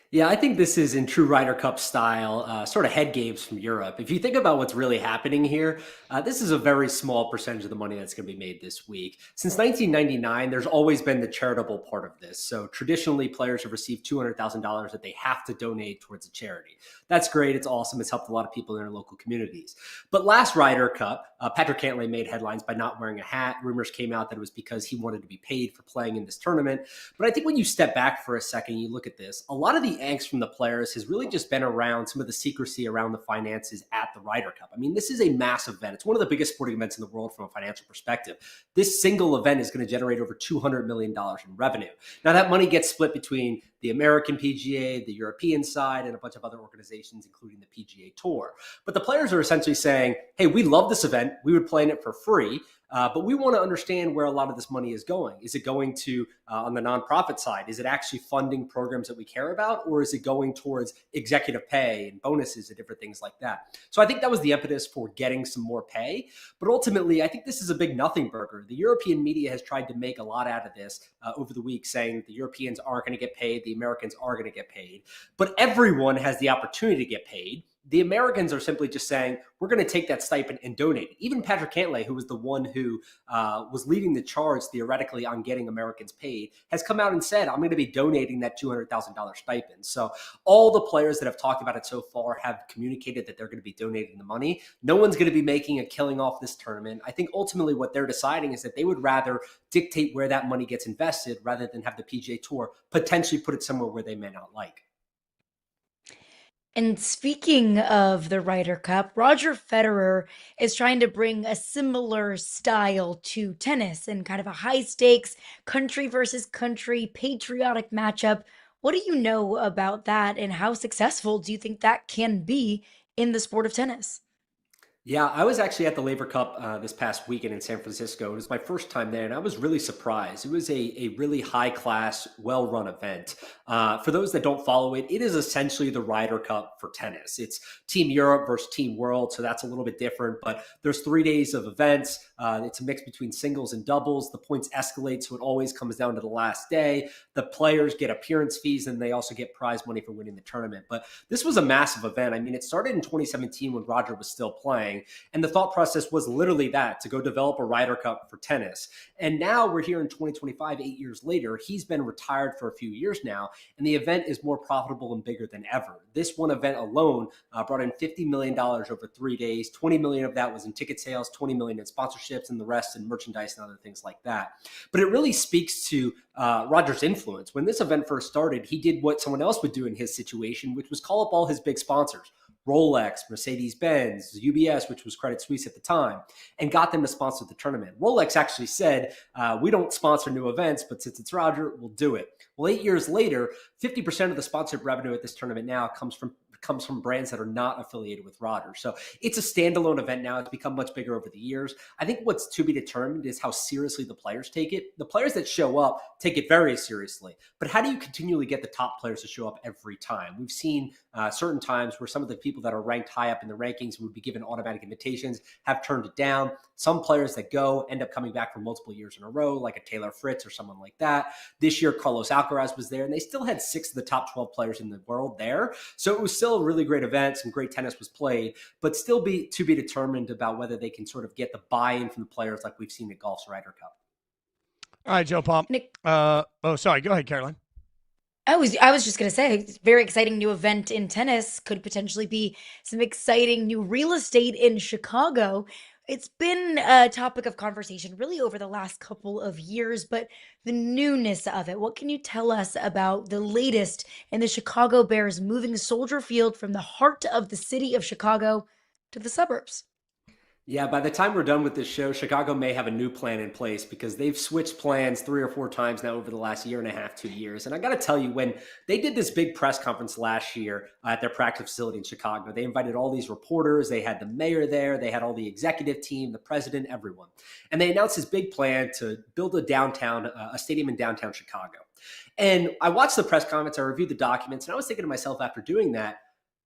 Yeah, I think this is in true Ryder Cup style, sort of head games from Europe. If you think about what's really happening here, this is a very small percentage of the money that's going to be made this week. Since 1999, there's always been the charitable part of this. So traditionally, players have received $200,000 that they have to donate towards a charity. That's great. It's awesome. It's helped a lot of people in their local communities. But last Ryder Cup, Patrick Cantlay made headlines by not wearing a hat. Rumors came out that it was because he wanted to be paid for playing in this tournament. But I think when you step back for a second, you look at this, a lot of the angst from the players has really just been around some of the secrecy around the finances at the Ryder Cup. I mean, this is a massive event. It's one of the biggest sporting events in the world from a financial perspective. This single event is going to generate over $200 million in revenue. Now, that money gets split between the American PGA, the European side, and a bunch of other organizations, including the PGA Tour. But the players are essentially saying, hey, we love this event. We would play in it for free. But we want to understand where a lot of this money is going. Is it going to, on the nonprofit side, is it actually funding programs that we care about? Or is it going towards executive pay and bonuses and different things like that? So I think that was the impetus for getting some more pay. But ultimately, I think this is a big nothing burger. The European media has tried to make a lot out of this over the week, saying the Europeans aren't going to get paid, the Americans are going to get paid. But everyone has the opportunity to get paid. The Americans are simply just saying, we're going to take that stipend and donate it. Even Patrick Cantlay, who was the one who was leading the charge theoretically on getting Americans paid, has come out and said, I'm going to be donating that $200,000 stipend. So all the players that have talked about it so far have communicated that they're going to be donating the money. No one's going to be making a killing off this tournament. I think ultimately what they're deciding is that they would rather dictate where that money gets invested rather than have the PGA Tour potentially put it somewhere where they may not like. And speaking of the Ryder Cup, Roger Federer is trying to bring a similar style to tennis and kind of a high stakes country versus country patriotic matchup. What do you know about that, and how successful do you think that can be in the sport of tennis? Yeah, I was actually at the Labor Cup this past weekend in San Francisco. It was my first time there, and I was really surprised. It was a really high-class, well-run event. For those that don't follow it, it is essentially the Ryder Cup for tennis. It's Team Europe versus Team World, so that's a little bit different. But there's 3 days of events. It's a mix between singles and doubles. The points escalate, so it always comes down to the last day. The players get appearance fees, and they also get prize money for winning the tournament. But this was a massive event. I mean, it started in 2017 when Roger was still playing. And the thought process was literally that, to go develop a Ryder Cup for tennis. And now we're here in 2025, 8 years later. He's been retired for a few years now, and the event is more profitable and bigger than ever. This one event alone brought in $50 million over 3 days. 20 million of that was in ticket sales, 20 million in sponsorships, and the rest in merchandise and other things like that. But it really speaks to Roger's influence. When this event first started, he did what someone else would do in his situation, which was call up all his big sponsors. Rolex, Mercedes-Benz, UBS, which was Credit Suisse at the time, and got them to sponsor the tournament. Rolex actually said, we don't sponsor new events, but since it's Roger, we'll do it. Well, 8 years later, 50% of the sponsored revenue at this tournament now comes from brands that are not affiliated with Roger. So it's a standalone event now. It's become much bigger over the years. I think what's to be determined is how seriously the players take it. The players that show up take it very seriously. But how do you continually get the top players to show up every time? We've seen certain times where some of the people that are ranked high up in the rankings would be given automatic invitations, have turned it down. Some players that go end up coming back for multiple years in a row, like a Taylor Fritz or someone like that. This year, Carlos Alcaraz was there, and they still had 6 of the top 12 players in the world there. So it was still a really great event. Some great tennis was played, but still to be determined about whether they can sort of get the buy-in from the players like we've seen at golf's Ryder Cup. All right, Joe Pomp. Nick, Sorry. Go ahead, Caroline. I was just going to say, it's a very exciting new event in tennis. Could potentially be some exciting new real estate in Chicago. It's been a topic of conversation really over the last couple of years, but the newness of it. What can you tell us about the latest in the Chicago Bears moving Soldier Field from the heart of the city of Chicago to the suburbs? Yeah, by the time we're done with this show, Chicago may have a new plan in place because they've switched plans 3 or 4 times now over the last year and a half, 2 years. And I got to tell you, when they did this big press conference last year at their practice facility in Chicago, they invited all these reporters. They had the mayor there. They had all the executive team, the president, everyone. And they announced this big plan to build a stadium in downtown Chicago. And I watched the press conference. I reviewed the documents, and I was thinking to myself after doing that,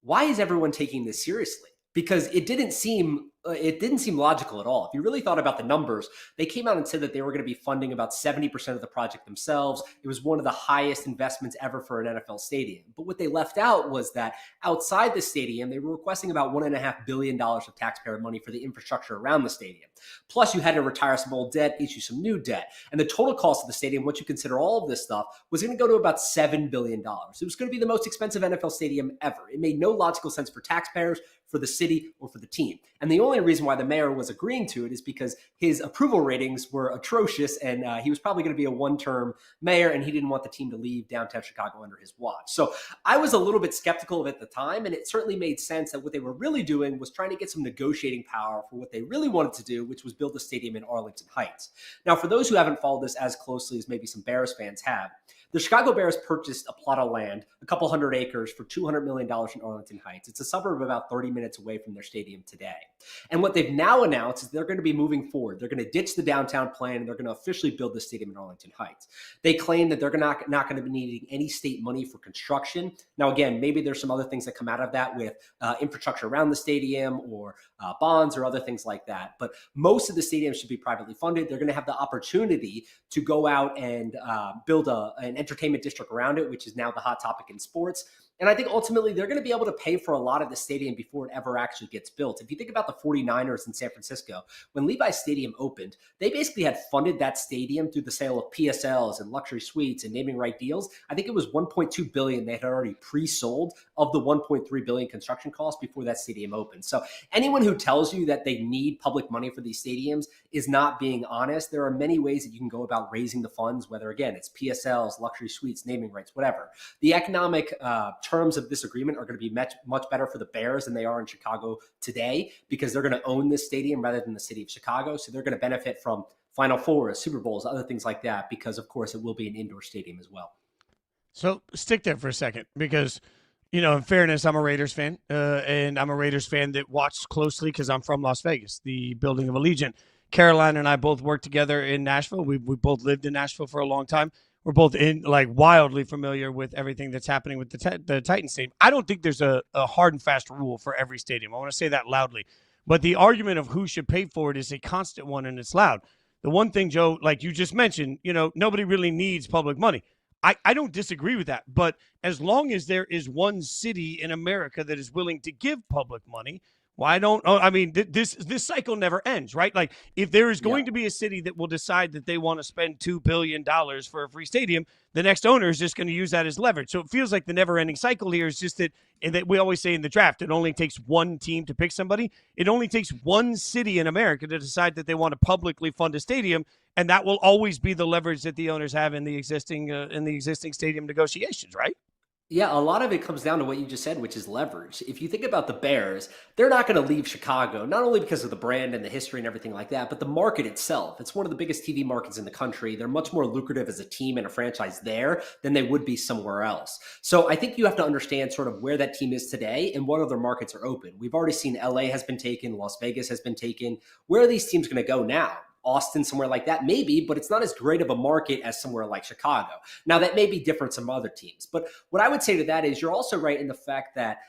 why is everyone taking this seriously? Because it didn't seem logical at all. If you really thought about the numbers, they came out and said that they were going to be funding about 70% of the project themselves. It was one of the highest investments ever for an NFL stadium. But what they left out was that outside the stadium, they were requesting about $1.5 billion of taxpayer money for the infrastructure around the stadium. Plus, you had to retire some old debt, issue some new debt. And the total cost of the stadium, once you consider all of this stuff, was going to go to about $7 billion. It was going to be the most expensive NFL stadium ever. It made no logical sense for taxpayers, for the city, or for the team. And the only reason why the mayor was agreeing to it is because his approval ratings were atrocious, and he was probably going to be a one-term mayor, and he didn't want the team to leave downtown Chicago under his watch. So I was a little bit skeptical of it at the time, and it certainly made sense that what they were really doing was trying to get some negotiating power for what they really wanted to do, which was build a stadium in Arlington Heights. Now, for those who haven't followed this as closely as maybe some Bears fans have, The Chicago Bears purchased a plot of land, a couple hundred acres for $200 million in Arlington Heights. It's a suburb about 30 minutes away from their stadium today. And what they've now announced is they're going to be moving forward. They're going to ditch the downtown plan and they're going to officially build the stadium in Arlington Heights. They claim that they're not going to be needing any state money for construction. Now, again, maybe there's some other things that come out of that with infrastructure around the stadium or bonds or other things like that. But most of the stadiums should be privately funded. They're going to have the opportunity to go out and build an entertainment district around it, which is now the hot topic in sports. And I think ultimately they're going to be able to pay for a lot of the stadium before it ever actually gets built. If you think about the 49ers in San Francisco, when Levi's Stadium opened, they basically had funded that stadium through the sale of PSLs and luxury suites and naming right deals. I think it was $1.2 billion they had already pre-sold of the $1.3 billion construction cost before that stadium opened. So anyone who tells you that they need public money for these stadiums is not being honest. There are many ways that you can go about raising the funds, whether, again, it's PSLs, luxury suites, naming rights, whatever. The economic terms of this agreement are going to be much better for the Bears than they are in Chicago today because they're going to own this stadium rather than the city of Chicago. So they're going to benefit from Final Fours, Super Bowls, other things like that because, of course, it will be an indoor stadium as well. So stick there for a second because, in fairness, I'm a Raiders fan, and I'm a Raiders fan that watched closely because I'm from Las Vegas, the building of Allegiant. Caroline and I both worked together in Nashville. We both lived in Nashville for a long time. We're both wildly familiar with everything that's happening with the Titans stadium. I don't think there's a hard and fast rule for every stadium. I want to say that loudly. But the argument of who should pay for it is a constant one, and it's loud. The one thing, Joe, like you just mentioned, nobody really needs public money. I don't disagree with that. But as long as there is one city in America that is willing to give public money, why don't? This cycle never ends, right? Like if there is going to be a city that will decide that they want to spend $2 billion for a free stadium, the next owner is just going to use that as leverage. So it feels like the never-ending cycle here is just that we always say in the draft, it only takes one team to pick somebody. It only takes one city in America to decide that they want to publicly fund a stadium, and that will always be the leverage that the owners have in the existing stadium negotiations, right? Yeah, a lot of it comes down to what you just said, which is leverage. If you think about the Bears, they're not going to leave Chicago, not only because of the brand and the history and everything like that, but the market itself. It's one of the biggest TV markets in the country. They're much more lucrative as a team and a franchise there than they would be somewhere else. So I think you have to understand sort of where that team is today and what other markets are open. We've already seen LA has been taken, Las Vegas has been taken. Where are these teams going to go now? Austin, somewhere like that, maybe, but it's not as great of a market as somewhere like Chicago. Now, that may be different from other teams. But what I would say to that is you're also right in the fact that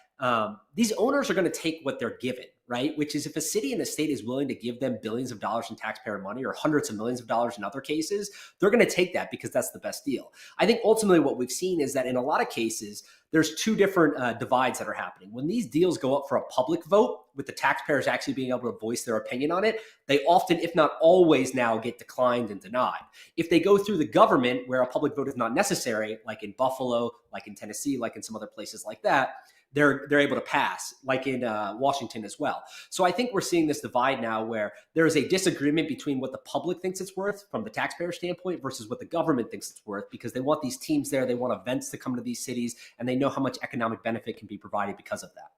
these owners are going to take what they're given, right? Which is if a city and a state is willing to give them billions of dollars in taxpayer money or hundreds of millions of dollars in other cases, they're going to take that because that's the best deal. I think ultimately what we've seen is that in a lot of cases, there's two different divides that are happening. When these deals go up for a public vote, with the taxpayers actually being able to voice their opinion on it, they often, if not always now, get declined and denied. If they go through the government where a public vote is not necessary, like in Buffalo, like in Tennessee, like in some other places like that, they're able to pass, like in Washington as well. So I think we're seeing this divide now where there is a disagreement between what the public thinks it's worth from the taxpayer standpoint versus what the government thinks it's worth, because they want these teams there, they want events to come to these cities, and they know how much economic benefit can be provided because of that.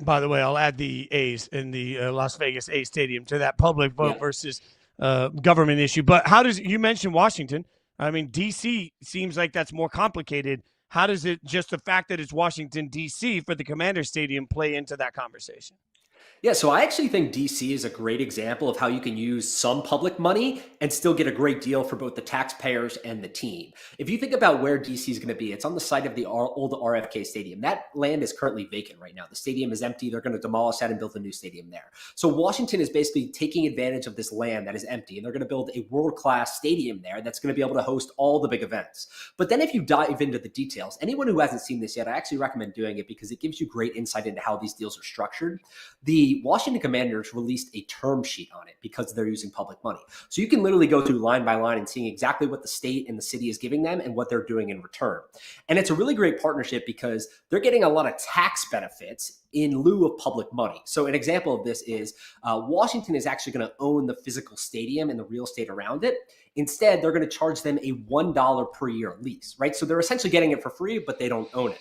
By the way, I'll add the A's in the Las Vegas A's Stadium to that public vote versus government issue. But how does you mentioned Washington? I mean, D.C. seems like that's more complicated. How does it just the fact that it's Washington, D.C. for the Commander Stadium play into that conversation? Yeah, so I actually think DC is a great example of how you can use some public money and still get a great deal for both the taxpayers and the team. If you think about where DC is going to be, it's on the site of the old RFK Stadium. That land is currently vacant right now. The stadium is empty. They're going to demolish that and build a new stadium there. So Washington is basically taking advantage of this land that is empty, and they're going to build a world-class stadium there that's going to be able to host all the big events. But then if you dive into the details, anyone who hasn't seen this yet, I actually recommend doing it because it gives you great insight into how these deals are structured. The Washington Commanders released a term sheet on it because they're using public money. So you can literally go through line by line and seeing exactly what the state and the city is giving them and what they're doing in return. And it's a really great partnership because they're getting a lot of tax benefits in lieu of public money. So an example of this is Washington is actually going to own the physical stadium and the real estate around it. Instead, they're going to charge them a $1 per year lease, right? So they're essentially getting it for free, but they don't own it.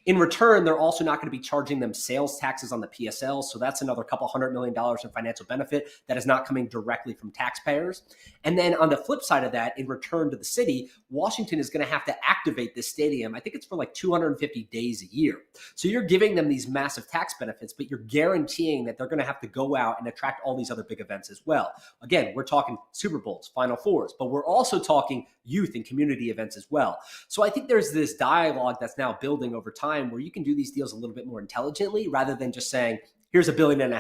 In return, they're also not going to be charging them sales taxes on the PSL. So that's another couple $100 million in financial benefit that is not coming directly from taxpayers. And then on the flip side of that, in return to the city, Washington is going to have to activate this stadium. I think it's for like 250 days a year. So you're giving them these massive tax benefits, but you're guaranteeing that they're going to have to go out and attract all these other big events as well. Again, we're talking Super Bowls, Final Fours, but we're also talking youth and community events as well. So I think there's this dialogue that's now building over time where you can do these deals a little bit more intelligently rather than just saying, here's $1.5 billion,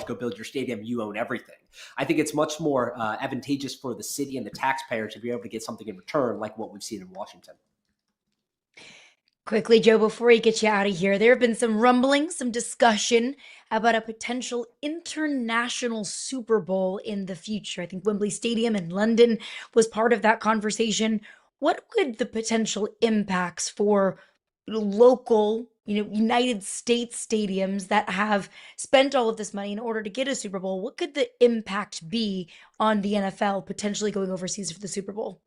go build your stadium, you own everything. I think it's much more advantageous for the city and the taxpayer to be able to get something in return like what we've seen in Washington. Quickly, Joe, before we get you out of here, there have been some rumblings, some discussion about a potential international Super Bowl in the future. I think Wembley Stadium in London was part of that conversation. What could the potential impacts for local, United States stadiums that have spent all of this money in order to get a Super Bowl, what could the impact be on the NFL potentially going overseas for the Super Bowl?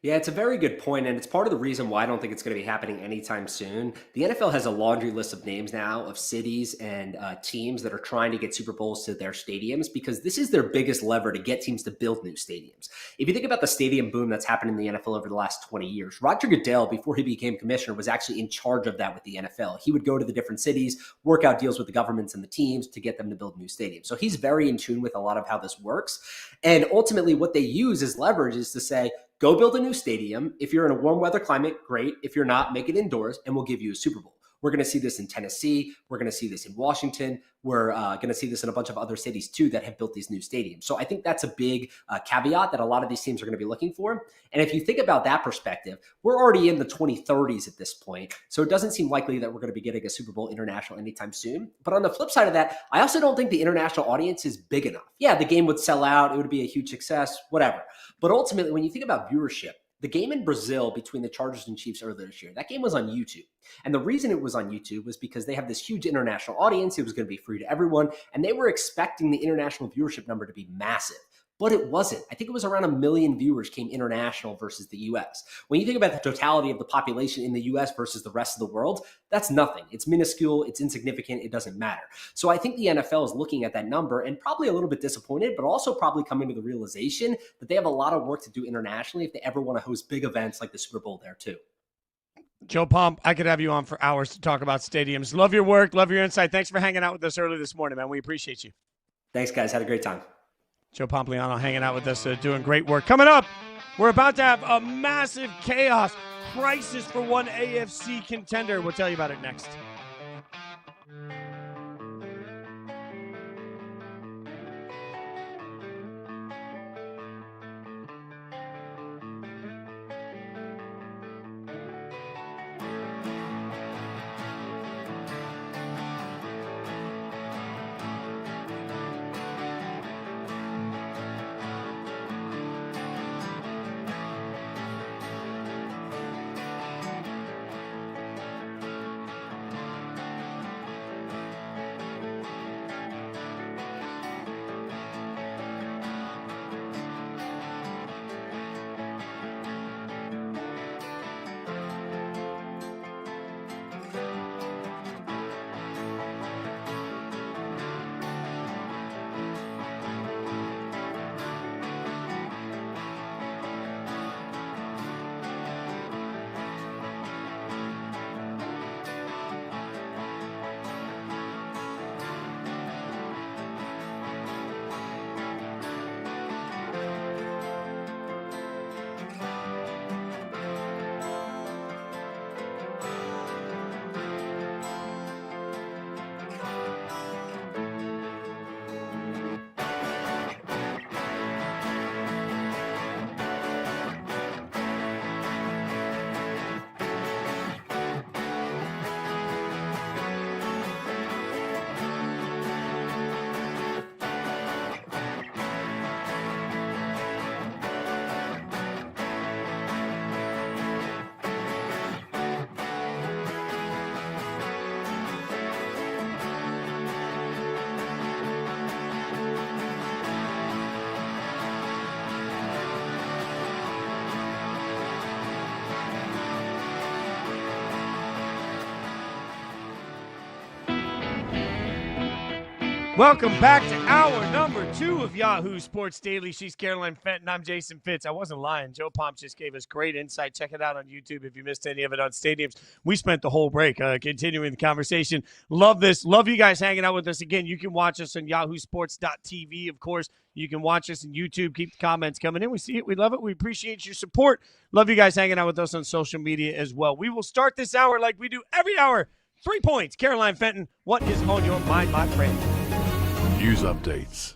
Yeah, it's a very good point, and it's part of the reason why I don't think it's going to be happening anytime soon. The NFL has a laundry list of names now of cities and teams that are trying to get Super Bowls to their stadiums because this is their biggest lever to get teams to build new stadiums. If you think about the stadium boom that's happened in the NFL over the last 20 years, Roger Goodell, before he became commissioner, was actually in charge of that with the NFL. He would go to the different cities, work out deals with the governments and the teams to get them to build new stadiums. So he's very in tune with a lot of how this works. And ultimately, what they use as leverage is to say, go build a new stadium. If you're in a warm weather climate, great. If you're not, make it indoors and we'll give you a Super Bowl. We're going to see this in Tennessee. We're going to see this in Washington. We're going to see this in a bunch of other cities too that have built these new stadiums. So I think that's a big caveat that a lot of these teams are going to be looking for. And if you think about that perspective, we're already in the 2030s at this point. So it doesn't seem likely that we're going to be getting a Super Bowl international anytime soon. But on the flip side of that, I also don't think the international audience is big enough. Yeah, the game would sell out. It would be a huge success, whatever. But ultimately, when you think about viewership, the game in Brazil between the Chargers and Chiefs earlier this year, that game was on YouTube. And the reason it was on YouTube was because they have this huge international audience. It was going to be free to everyone. And they were expecting the international viewership number to be massive. But it wasn't. I think it was around 1 million viewers came international versus the US. When you think about the totality of the population in the US versus the rest of the world, that's nothing. It's minuscule. It's insignificant. It doesn't matter. So I think the NFL is looking at that number and probably a little bit disappointed, but also probably coming to the realization that they have a lot of work to do internationally if they ever want to host big events like the Super Bowl there too. Joe Pomp, I could have you on for hours to talk about stadiums. Love your work. Love your insight. Thanks for hanging out with us early this morning, man. We appreciate you. Thanks, guys. Had a great time. Joe Pompliano hanging out with us, doing great work. Coming up, we're about to have a massive chaos crisis for one AFC contender. We'll tell you about it next. Welcome back to hour number 2 of Yahoo Sports Daily. She's Caroline Fenton. I'm Jason Fitz. I wasn't lying. Joe Pomp just gave us great insight. Check it out on YouTube if you missed any of it on Stadiums. We spent the whole break continuing the conversation. Love this. Love you guys hanging out with us. Again, you can watch us on yahoosports.tv. Of course, you can watch us on YouTube. Keep the comments coming in. We see it. We love it. We appreciate your support. Love you guys hanging out with us on social media as well. We will start this hour like we do every hour. 3 points. Caroline Fenton, what is on your mind, my friend? News updates.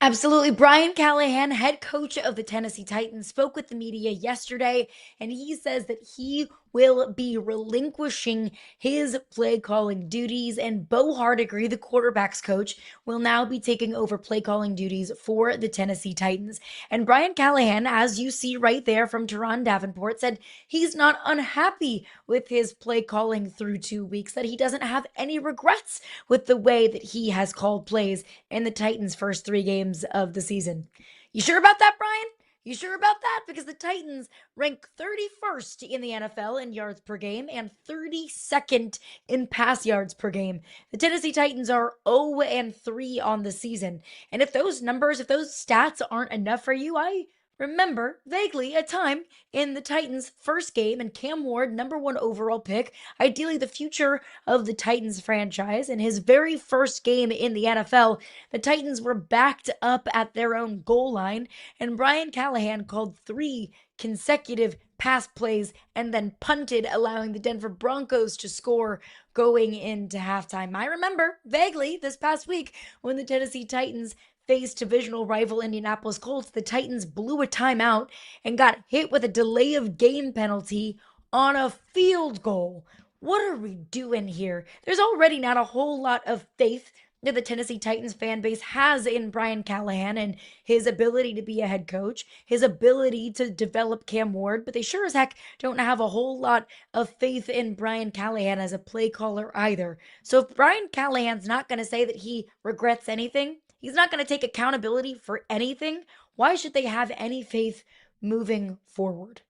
Absolutely. Brian Callahan, head coach of the Tennessee Titans, spoke with the media yesterday, and he says that he will be relinquishing his play calling duties, and Bo Hardigree, the quarterback's coach, will now be taking over play calling duties for the Tennessee Titans. And Brian Callahan, as you see right there from Teron Davenport, said he's not unhappy with his play calling through 2 weeks, that he doesn't have any regrets with the way that he has called plays in the Titans' first 3 games of the season. You sure about that, Brian? You sure about that? Because the Titans rank 31st in the NFL in yards per game and 32nd in pass yards per game. The Tennessee Titans are 0-3 on the season. And if those numbers, if those stats aren't enough for you, I remember vaguely a time in the Titans' first game and Cam Ward, number 1 overall pick, ideally the future of the Titans franchise. In his very first game in the NFL, the Titans were backed up at their own goal line, and Brian Callahan called 3 consecutive pass plays and then punted, allowing the Denver Broncos to score going into halftime. I remember vaguely this past week when the Tennessee Titans faced divisional rival Indianapolis Colts, the Titans blew a timeout and got hit with a delay of game penalty on a field goal. What are we doing here? There's already not a whole lot of faith that the Tennessee Titans fan base has in Brian Callahan and his ability to be a head coach, his ability to develop Cam Ward, but they sure as heck don't have a whole lot of faith in Brian Callahan as a play caller either. So if Brian Callahan's not going to say that he regrets anything, he's not going to take accountability for anything, why should they have any faith moving forward?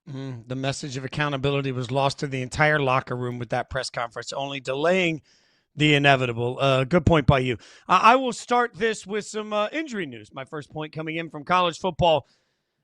The message of accountability was lost to the entire locker room with that press conference, only delaying the inevitable. Good point by you. I will start this with some injury news. My first point coming in from college football.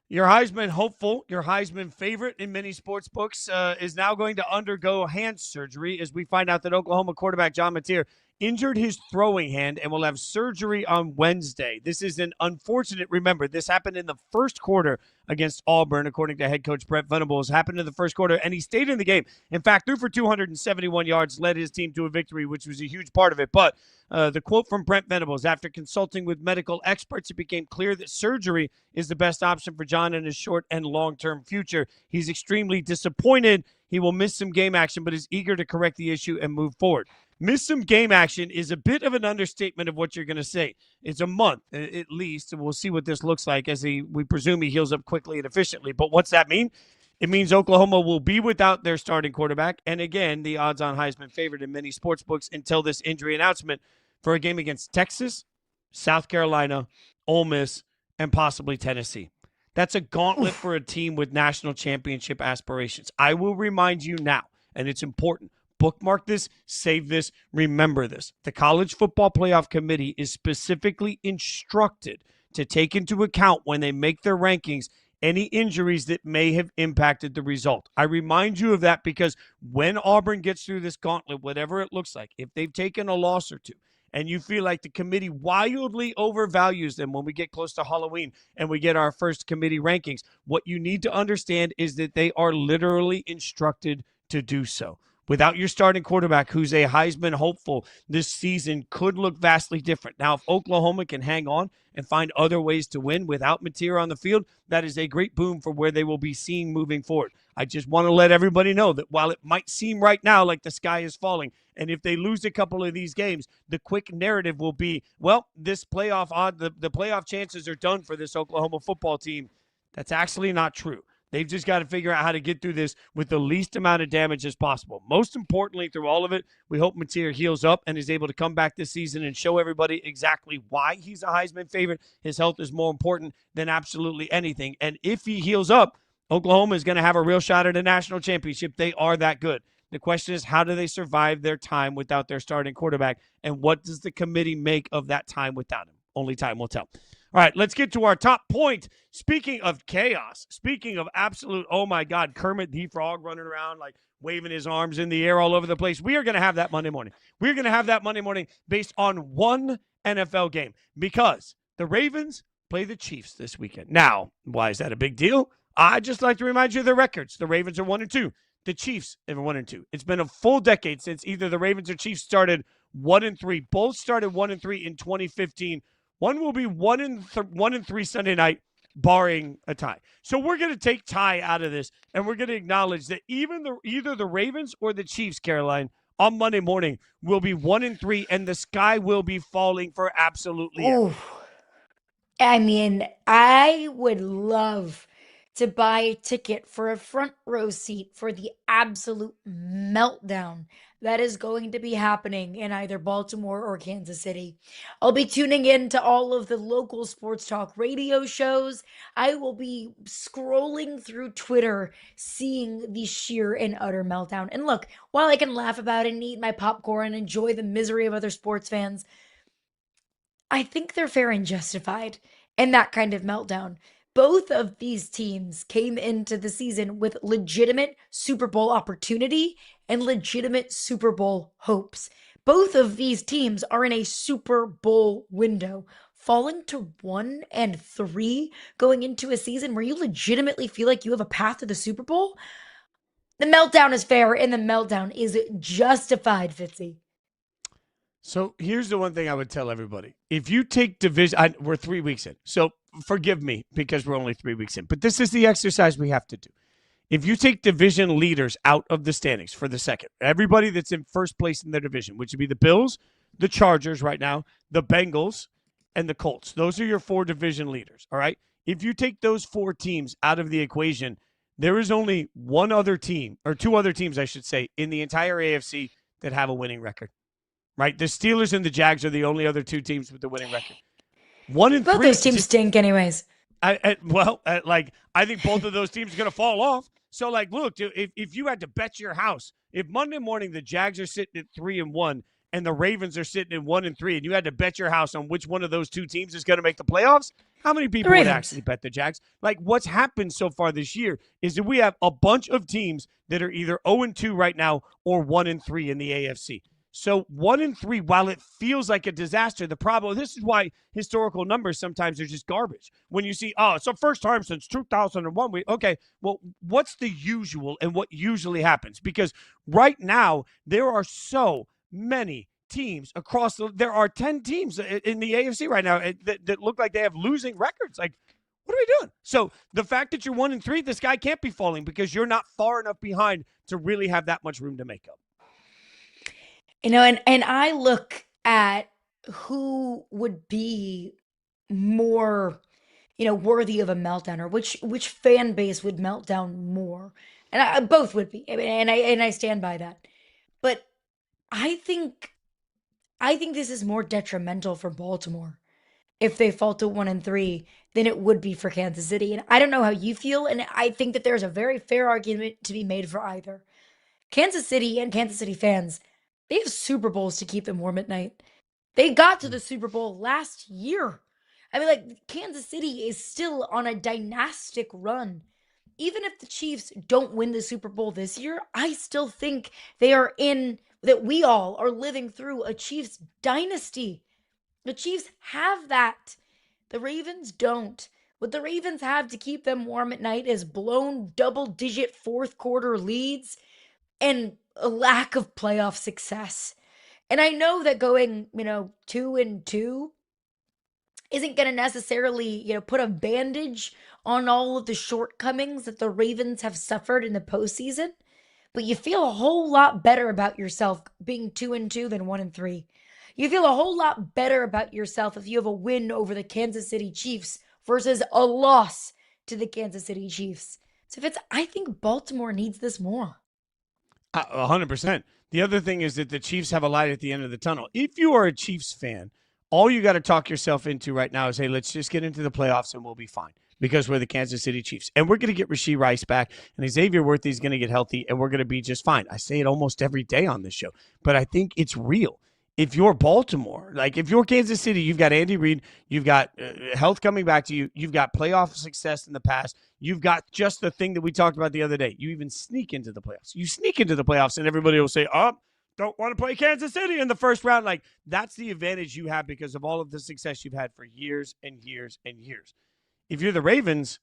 Your Heisman hopeful, your Heisman favorite in many sports books is now going to undergo hand surgery as we find out that Oklahoma quarterback John Mateer injured his throwing hand and will have surgery on Wednesday. This is an unfortunate, remember, this happened in the first quarter against Auburn, according to head coach Brent Venables. Happened in the first quarter, and he stayed in the game. In fact, threw for 271 yards, led his team to a victory, which was a huge part of it. But the quote from Brent Venables, after consulting with medical experts, it became clear that surgery is the best option for John in his short and long-term future. He's extremely disappointed. He will miss some game action, but is eager to correct the issue and move forward. Miss some game action is a bit of an understatement of what you're going to say. It's a month at least, and we'll see what this looks like as we presume he heals up quickly and efficiently. But what's that mean? It means Oklahoma will be without their starting quarterback, and again, the odds-on Heisman favorite in many sports books until this injury announcement for a game against Texas, South Carolina, Ole Miss, and possibly Tennessee. That's a gauntlet for a team with national championship aspirations. I will remind you now, and it's important. Bookmark this, save this, remember this. The College Football Playoff Committee is specifically instructed to take into account when they make their rankings any injuries that may have impacted the result. I remind you of that because when Auburn gets through this gauntlet, whatever it looks like, if they've taken a loss or two, and you feel like the committee wildly overvalues them when we get close to Halloween and we get our first committee rankings, what you need to understand is that they are literally instructed to do so. Without your starting quarterback, who's a Heisman hopeful, this season could look vastly different. Now, if Oklahoma can hang on and find other ways to win without Mateer on the field, that is a great boom for where they will be seen moving forward. I just want to let everybody know that while it might seem right now like the sky is falling, and if they lose a couple of these games, the quick narrative will be, well, this playoff the playoff chances are done for this Oklahoma football team. That's actually not true. They've just got to figure out how to get through this with the least amount of damage as possible. Most importantly, through all of it, we hope Mateer heals up and is able to come back this season and show everybody exactly why he's a Heisman favorite. His health is more important than absolutely anything. And if he heals up, Oklahoma is going to have a real shot at a national championship. They are that good. The question is, how do they survive their time without their starting quarterback? And what does the committee make of that time without him? Only time will tell. All right, let's get to our top point. Speaking of chaos, speaking of absolute, oh my God, Kermit the Frog running around like waving his arms in the air all over the place. We are going to have that Monday morning. We're going to have that Monday morning based on one NFL game because the Ravens play the Chiefs this weekend. Now, why is that a big deal? I just like to remind you of the records. The Ravens are 1-2. The Chiefs are 1-2. It's been a full decade since either the Ravens or Chiefs started 1-3. Both started 1-3 in 2015. One will be 1-3 Sunday night, barring a tie. So we're going to take tie out of this, and we're going to acknowledge that either the Ravens or the Chiefs, Caroline, on Monday morning will be 1-3, and the sky will be falling for absolutely everything. I mean, I would love to buy a ticket for a front row seat for the absolute meltdown that is going to be happening in either Baltimore or Kansas City. I'll be tuning in to all of the local sports talk radio shows. I will be scrolling through Twitter, seeing the sheer and utter meltdown. And look, while I can laugh about it and eat my popcorn and enjoy the misery of other sports fans, I think they're fair and justified in that kind of meltdown. Both of these teams came into the season with legitimate Super Bowl opportunity and legitimate Super Bowl hopes. Both of these teams are in a Super Bowl window. Falling to 1-3 going into a season where you legitimately feel like you have a path to the Super Bowl? The meltdown is fair and the meltdown is justified, Fitzy. So here's the one thing I would tell everybody. If you take division, we're 3 weeks in. So forgive me because we're only 3 weeks in. But this is the exercise we have to do. If you take division leaders out of the standings for the second, everybody that's in first place in their division, which would be the Bills, the Chargers right now, the Bengals, and the Colts. Those are your 4 division leaders, all right? If you take those 4 teams out of the equation, there is only one other team, or 2 other teams, I should say, in the entire AFC that have a winning record. Right, the Steelers and the Jags are the only other 2 teams with the winning record. 1-3. Both those teams stink, anyways. I think both of those teams are going to fall off. So, look, if you had to bet your house, if Monday morning the Jags are sitting at 3-1 and the Ravens are sitting at 1-3, and you had to bet your house on which one of those 2 teams is going to make the playoffs, how many people would actually bet the Jags? What's happened so far this year is that we have a bunch of teams that are either 0-2 right now or 1-3 in the AFC. So 1-3, while it feels like a disaster, the problem, this is why historical numbers sometimes are just garbage. When you see, it's the first time since 2001. Well, what's the usual and what usually happens? Because right now, there are so many teams there are 10 teams in the AFC right now that look like they have losing records. What are we doing? So the fact that you're 1-3, this guy can't be falling because you're not far enough behind to really have that much room to make up. And I look at who would be more, worthy of a meltdown, or which fan base would melt down more. And both would be. And I stand by that. But I think this is more detrimental for Baltimore if they fall to 1-3 than it would be for Kansas City. And I don't know how you feel, and I think that there's a very fair argument to be made for either. Kansas City and Kansas City fans, they have Super Bowls to keep them warm at night. They got to the Super Bowl last year. I mean, Kansas City is still on a dynastic run. Even if the Chiefs don't win the Super Bowl this year, I still think that we all are living through a Chiefs dynasty. The Chiefs have that. The Ravens don't. What the Ravens have to keep them warm at night is blown double-digit fourth quarter leads and a lack of playoff success. And I know that going, 2-2 isn't going to necessarily, put a bandage on all of the shortcomings that the Ravens have suffered in the postseason, but you feel a whole lot better about yourself being 2-2 than 1-3. You feel a whole lot better about yourself if you have a win over the Kansas City Chiefs versus a loss to the Kansas City Chiefs. So I think Baltimore needs this more. 100%. The other thing is that the Chiefs have a light at the end of the tunnel. If you are a Chiefs fan, all you got to talk yourself into right now is, hey, let's just get into the playoffs and we'll be fine because we're the Kansas City Chiefs. And we're going to get Rashee Rice back, and Xavier Worthy's going to get healthy, and we're going to be just fine. I say it almost every day on this show, but I think it's real. If you're Baltimore, like if you're Kansas City, you've got Andy Reid, you've got health coming back to you, you've got playoff success in the past, you've got just the thing that we talked about the other day. You even sneak into the playoffs. You sneak into the playoffs, and everybody will say, oh, don't want to play Kansas City in the first round. Like, that's the advantage you have because of all of the success you've had for years and years and years. If you're the Ravens,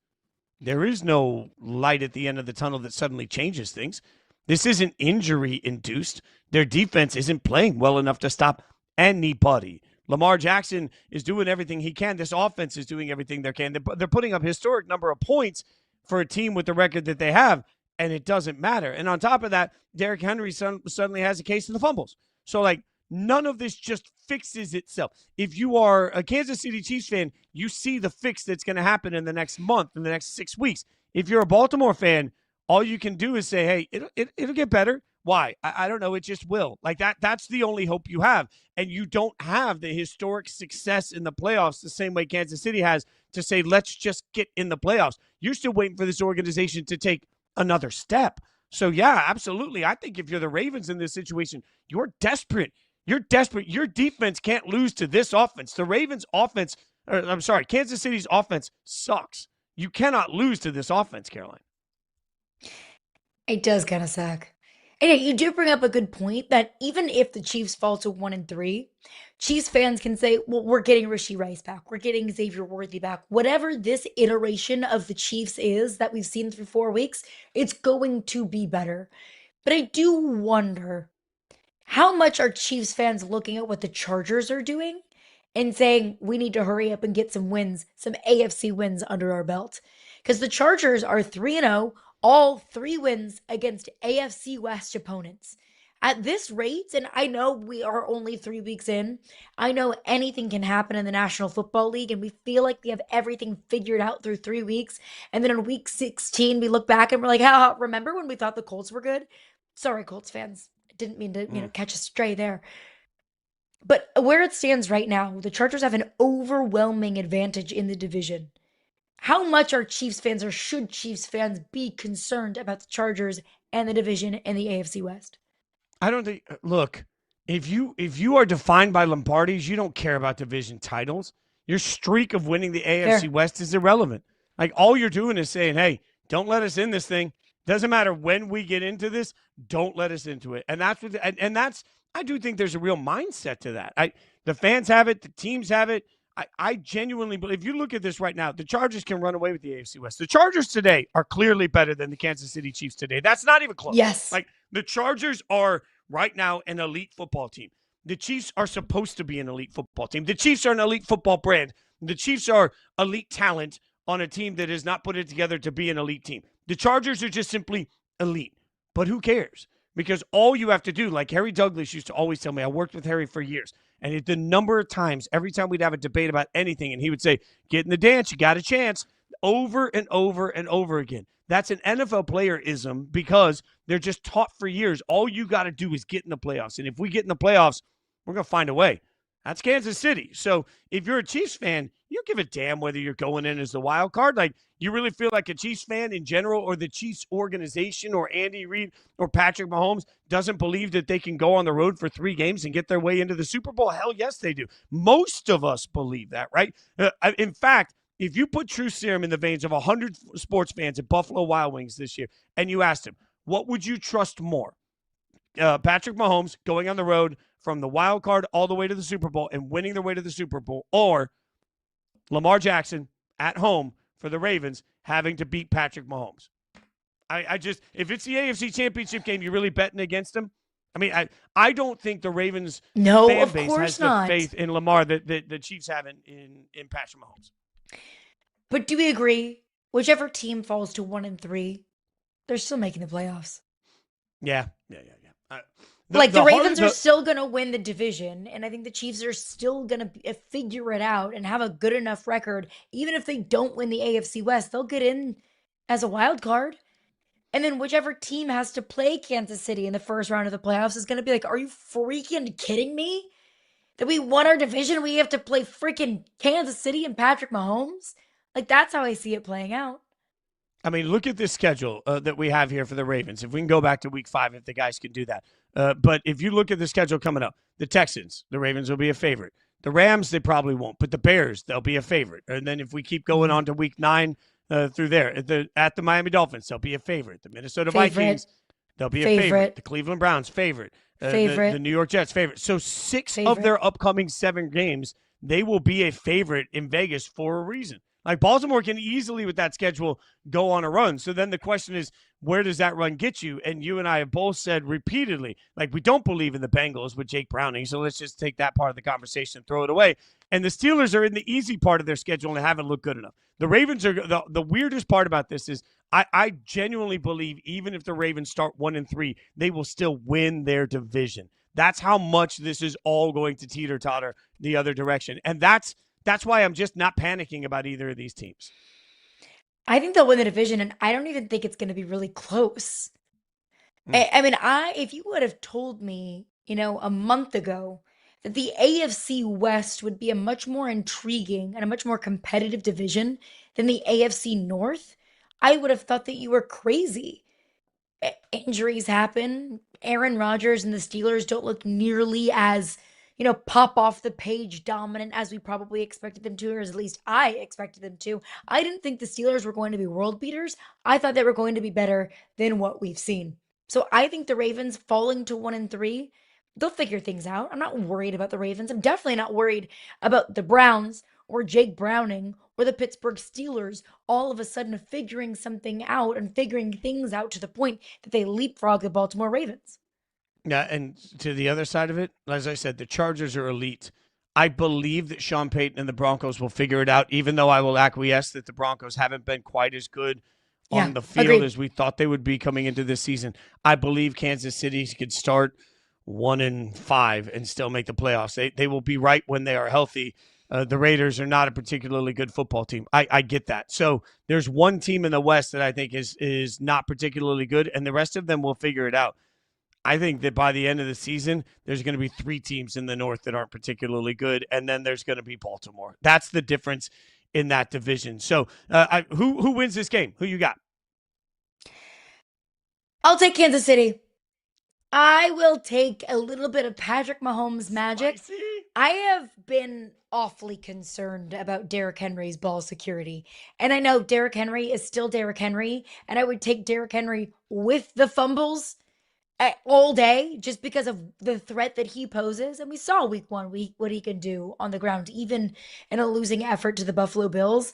there is no light at the end of the tunnel that suddenly changes things. This isn't injury-induced. Their defense isn't playing well enough to stop anybody. Lamar Jackson is doing everything he can. This offense is doing everything they can. They're putting up historic number of points for a team with the record that they have, and it doesn't matter. And on top of that, Derrick Henry suddenly has a case of the fumbles. So, like, none of this just fixes itself. If you are a Kansas City Chiefs fan, you see the fix that's going to happen in the next month, in the next 6 weeks. If you're a Baltimore fan, all you can do is say, hey, it'll get better. Why? I don't know. It just will. Like that's the only hope you have. And you don't have the historic success in the playoffs the same way Kansas City has to say, let's just get in the playoffs. You're still waiting for this organization to take another step. So, yeah, absolutely. I think if you're the Ravens in this situation, you're desperate. You're desperate. Your defense can't lose to this offense. The Ravens offense, Kansas City's offense sucks. You cannot lose to this offense, Caroline. It does kind of suck. And you do bring up a good point that even if the Chiefs fall to 1-3, Chiefs fans can say, well, we're getting Rashee Rice back. We're getting Xavier Worthy back. Whatever this iteration of the Chiefs is that we've seen through 4 weeks, it's going to be better. But I do wonder, how much are Chiefs fans looking at what the Chargers are doing and saying, we need to hurry up and get some wins, some AFC wins under our belt? Because the Chargers are 3-0, all 3 wins against AFC West opponents. At this rate, and I know we are only 3 weeks in, I know anything can happen in the National Football League, and we feel like we have everything figured out through 3 weeks. And then in week 16, we look back and we're like, remember when we thought the Colts were good? Sorry, Colts fans. Didn't mean to catch a stray there. But where it stands right now, the Chargers have an overwhelming advantage in the division. How much are Chiefs fans, or should Chiefs fans be concerned about the Chargers and the division and the AFC West? I don't think. Look, if you are defined by Lombardies, you don't care about division titles. Your streak of winning the AFC West is irrelevant. Like, all you're doing is saying, hey, don't let us in this thing. Doesn't matter when we get into this, don't let us into it. And that's what, and that's, I do think there's a real mindset to that. The fans have it, the teams have it. I genuinely believe, if you look at this right now, the Chargers can run away with the AFC West. The Chargers today are clearly better than the Kansas City Chiefs today. That's not even close. Yes. Like, the Chargers are right now an elite football team. The Chiefs are supposed to be an elite football team. The Chiefs are an elite football brand. The Chiefs are elite talent on a team that has not put it together to be an elite team. The Chargers are just simply elite. But who cares? Because all you have to do, like Harry Douglas used to always tell me, I worked with Harry for years, and the number of times, every time we'd have a debate about anything, and he would say, get in the dance, you got a chance, over and over and over again. That's an NFL playerism because they're just taught for years. All you got to do is get in the playoffs. And if we get in the playoffs, we're going to find a way. That's Kansas City. So if you're a Chiefs fan, you don't give a damn whether you're going in as the wild card. Like, you really feel like a Chiefs fan in general, or the Chiefs organization, or Andy Reid, or Patrick Mahomes doesn't believe that they can go on the road for 3 games and get their way into the Super Bowl? Hell yes, they do. Most of us believe that, right? In fact, if you put true serum in the veins of 100 sports fans at Buffalo Wild Wings this year, and you asked them, what would you trust more? Patrick Mahomes going on the road from the wild card all the way to the Super Bowl and winning their way to the Super Bowl, or Lamar Jackson at home for the Ravens having to beat Patrick Mahomes? I just, if it's the AFC Championship game, you're really betting against him? I mean, I don't think the Ravens fan base has the faith in Lamar that the Chiefs have in Patrick Mahomes. But do we agree, whichever team falls to 1-3, they're still making the playoffs? Yeah. The Ravens are still going to win the division, and I think the Chiefs are still going to figure it out and have a good enough record. Even if they don't win the AFC West, they'll get in as a wild card. And then whichever team has to play Kansas City in the first round of the playoffs is going to be like, are you freaking kidding me? that we won our division. We have to play freaking Kansas City and Patrick Mahomes. Like, that's how I see it playing out. I mean, look at this schedule that we have here for the Ravens. If we can go back to week 5, if the guys can do that. But if you look at the schedule coming up, the Texans, the Ravens will be a favorite. The Rams, they probably won't. But the Bears, they'll be a favorite. And then if we keep going on to week 9 through there, at the Miami Dolphins, they'll be a favorite. The Minnesota Vikings, they'll be a favorite. The Cleveland Browns, favorite. The New York Jets, favorite. So 6 of their upcoming 7 games, they will be a favorite in Vegas for a reason. Like, Baltimore can easily, with that schedule, go on a run. So then the question is, where does that run get you? And you and I have both said repeatedly, like, we don't believe in the Bengals with Jake Browning, so let's just take that part of the conversation and throw it away. And the Steelers are in the easy part of their schedule and haven't looked good enough. The Ravens are the weirdest part about this is I genuinely believe even if the Ravens start 1-3, they will still win their division. That's how much this is all going to teeter-totter the other direction. And that's why I'm just not panicking about either of these teams. I think they'll win the division, and I don't even think it's going to be really close. I mean, if you would have told me, a month ago that the AFC West would be a much more intriguing and a much more competitive division than the AFC North, I would have thought that you were crazy. Injuries happen. Aaron Rodgers and the Steelers don't look nearly as pop off the page dominant as we probably expected them to, or at least I expected them to. I didn't think the Steelers were going to be world beaters. I thought they were going to be better than what we've seen. So I think the Ravens falling to 1-3, they'll figure things out. I'm not worried about the Ravens. I'm definitely not worried about the Browns or Jake Browning or the Pittsburgh Steelers all of a sudden figuring something out and figuring things out to the point that they leapfrog the Baltimore Ravens. Yeah, and to the other side of it, as I said, the Chargers are elite. I believe that Sean Payton and the Broncos will figure it out, even though I will acquiesce that the Broncos haven't been quite as good on the field as we thought they would be coming into this season. I believe Kansas City could start 1-5 and still make the playoffs. They will be right when they are healthy. The Raiders are not a particularly good football team. I get that. So there's one team in the West that I think is not particularly good, and the rest of them will figure it out. I think that by the end of the season, there's going to be 3 teams in the North that aren't particularly good, and then there's going to be Baltimore. That's the difference in that division. So who wins this game? Who you got? I'll take Kansas City. I will take a little bit of Patrick Mahomes magic. Spicy. I have been awfully concerned about Derrick Henry's ball security. And I know Derrick Henry is still Derrick Henry, and I would take Derrick Henry with the fumbles all day just because of the threat that he poses. And we saw week 1 what he can do on the ground, even in a losing effort to the Buffalo Bills.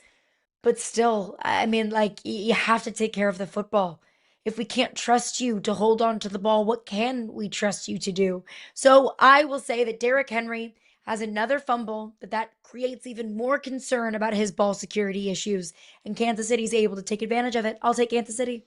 But still, I mean, like, you have to take care of the football. If we can't trust you to hold on to the ball, what can we trust you to do? So I will say that Derrick Henry has another fumble, but that creates even more concern about his ball security issues. And Kansas City's able to take advantage of it. I'll take Kansas City.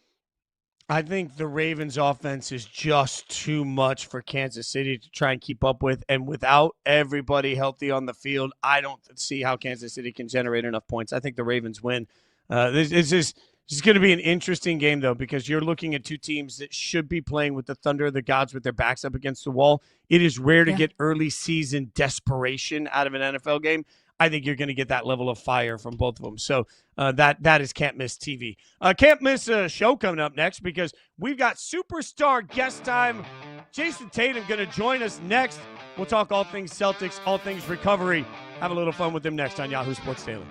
I think the Ravens offense is just too much for Kansas City to try and keep up with. And without everybody healthy on the field, I don't see how Kansas City can generate enough points. I think the Ravens win. This is going to be an interesting game, though, because you're looking at 2 teams that should be playing with the thunder of the gods with their backs up against the wall. It is rare to get early season desperation out of an NFL game. I think you're going to get that level of fire from both of them. So that is Can't Miss TV. Can't miss a show coming up next because we've got superstar guest time. Jayson Tatum going to join us next. We'll talk all things Celtics, all things recovery. Have a little fun with him next on Yahoo Sports Daily.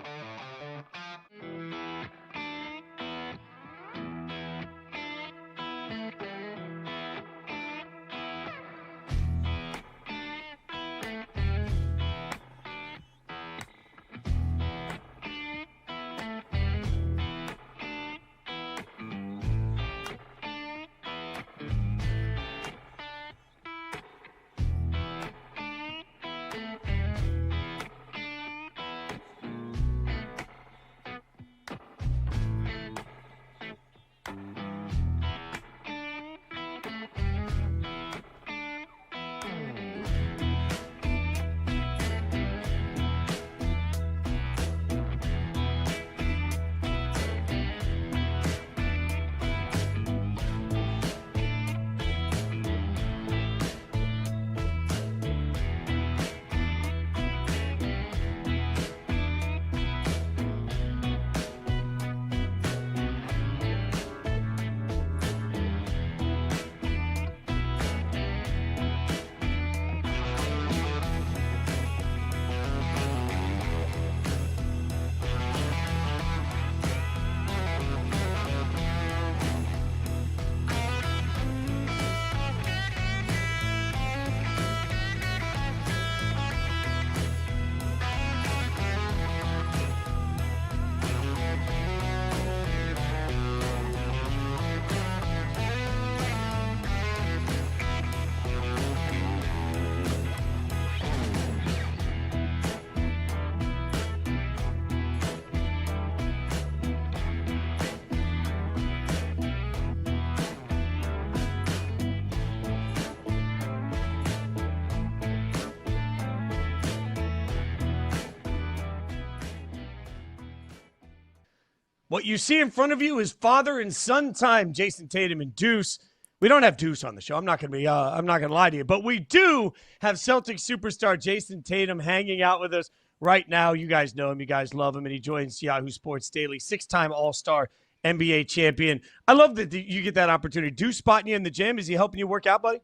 What you see in front of you is father and son time, Jayson Tatum and Deuce. We don't have Deuce on the show. I'm not gonna lie to you, but we do have Celtics superstar Jayson Tatum hanging out with us right now. You guys know him, you guys love him, and he joins Yahoo Sports Daily, 6-time All-Star NBA champion. I love that you get that opportunity. Deuce spotting you in the gym. Is he helping you work out, buddy?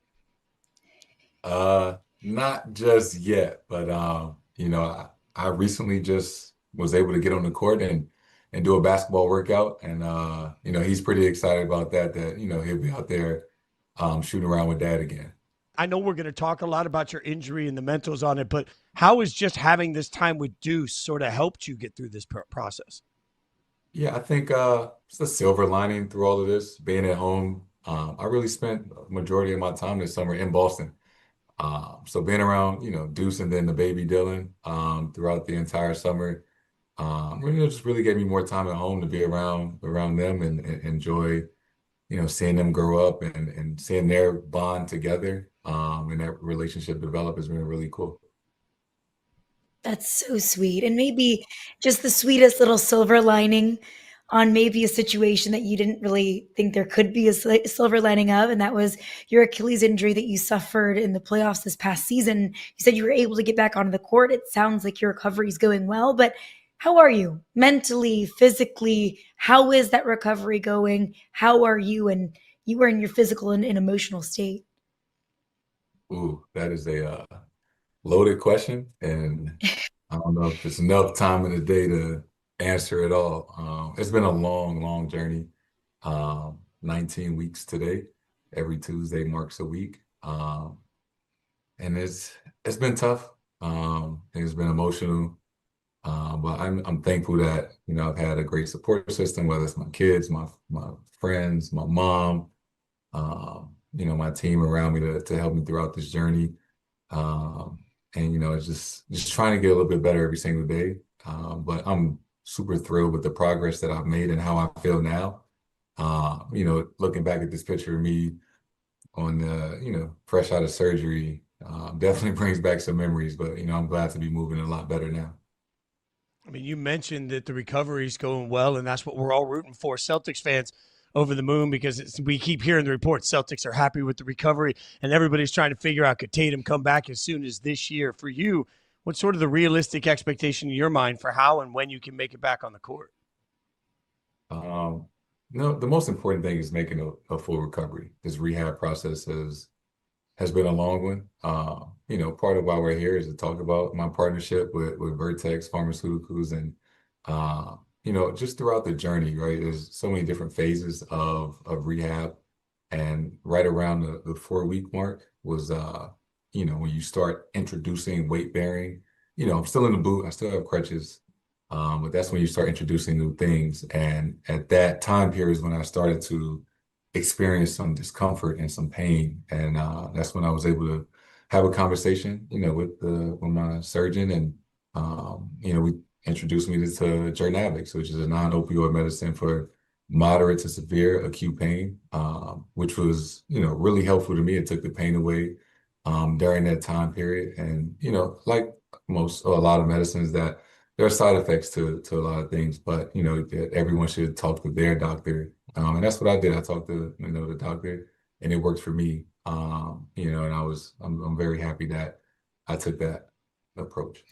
Not just yet, but I recently just was able to get on the court and do a basketball workout, and he's pretty excited about that. He'll be out there shooting around with dad again. I know we're going to talk a lot about your injury and the mentals on it, but how has just having this time with Deuce sort of helped you get through this process? Yeah, I think it's a silver lining through all of this, being at home. I really spent the majority of my time this summer in Boston. So being around, Deuce and then the baby Dylan throughout the entire summer, just really gave me more time at home to be around them and enjoy, seeing them grow up and seeing their bond together and that relationship develop has been really cool. That's so sweet. And maybe just the sweetest little silver lining on maybe a situation that you didn't really think there could be a silver lining of, and that was your Achilles injury that you suffered in the playoffs this past season. You said you were able to get back onto the court. It sounds like your recovery is going well, but how are you mentally, physically? How is that recovery going? How are you, and you are in your physical and emotional state? Ooh, that is a loaded question, and I don't know if it's enough time in the day to answer it all. It's been a long, long journey. 19 weeks today. Every Tuesday marks a week. And it's been tough. It's been emotional. But I'm thankful that, I've had a great support system, whether it's my kids, my friends, my mom, my team around me to help me throughout this journey. And it's just trying to get a little bit better every single day. But I'm super thrilled with the progress that I've made and how I feel now. Looking back at this picture of me on the, fresh out of surgery, definitely brings back some memories, but, I'm glad to be moving a lot better now. I mean, you mentioned that the recovery is going well, and that's what we're all rooting for. Celtics fans over the moon, because we keep hearing the reports. Celtics are happy with the recovery, and everybody's trying to figure out, could Tatum come back as soon as this year? For you, what's sort of the realistic expectation in your mind for how and when you can make it back on the court? No, the most important thing is making a full recovery. This rehab process has been a long one. Part of why we're here is to talk about my partnership with Vertex Pharmaceuticals and, just throughout the journey, right? There's so many different phases of rehab. And right around the 4-week mark was, when you start introducing weight bearing, I'm still in the boot, I still have crutches, but that's when you start introducing new things. And at that time period is when I started to experience some discomfort and some pain. And that's when I was able to have a conversation, with my surgeon, and we introduced me to Journavx, which is a non-opioid medicine for moderate to severe acute pain, which was, really helpful to me. It took the pain away during that time period. And, like a lot of medicines, that there are side effects to a lot of things, but, that everyone should talk to their doctor. And that's what I did. I talked to, the doctor, and it worked for me. And I'm very happy that I took that approach.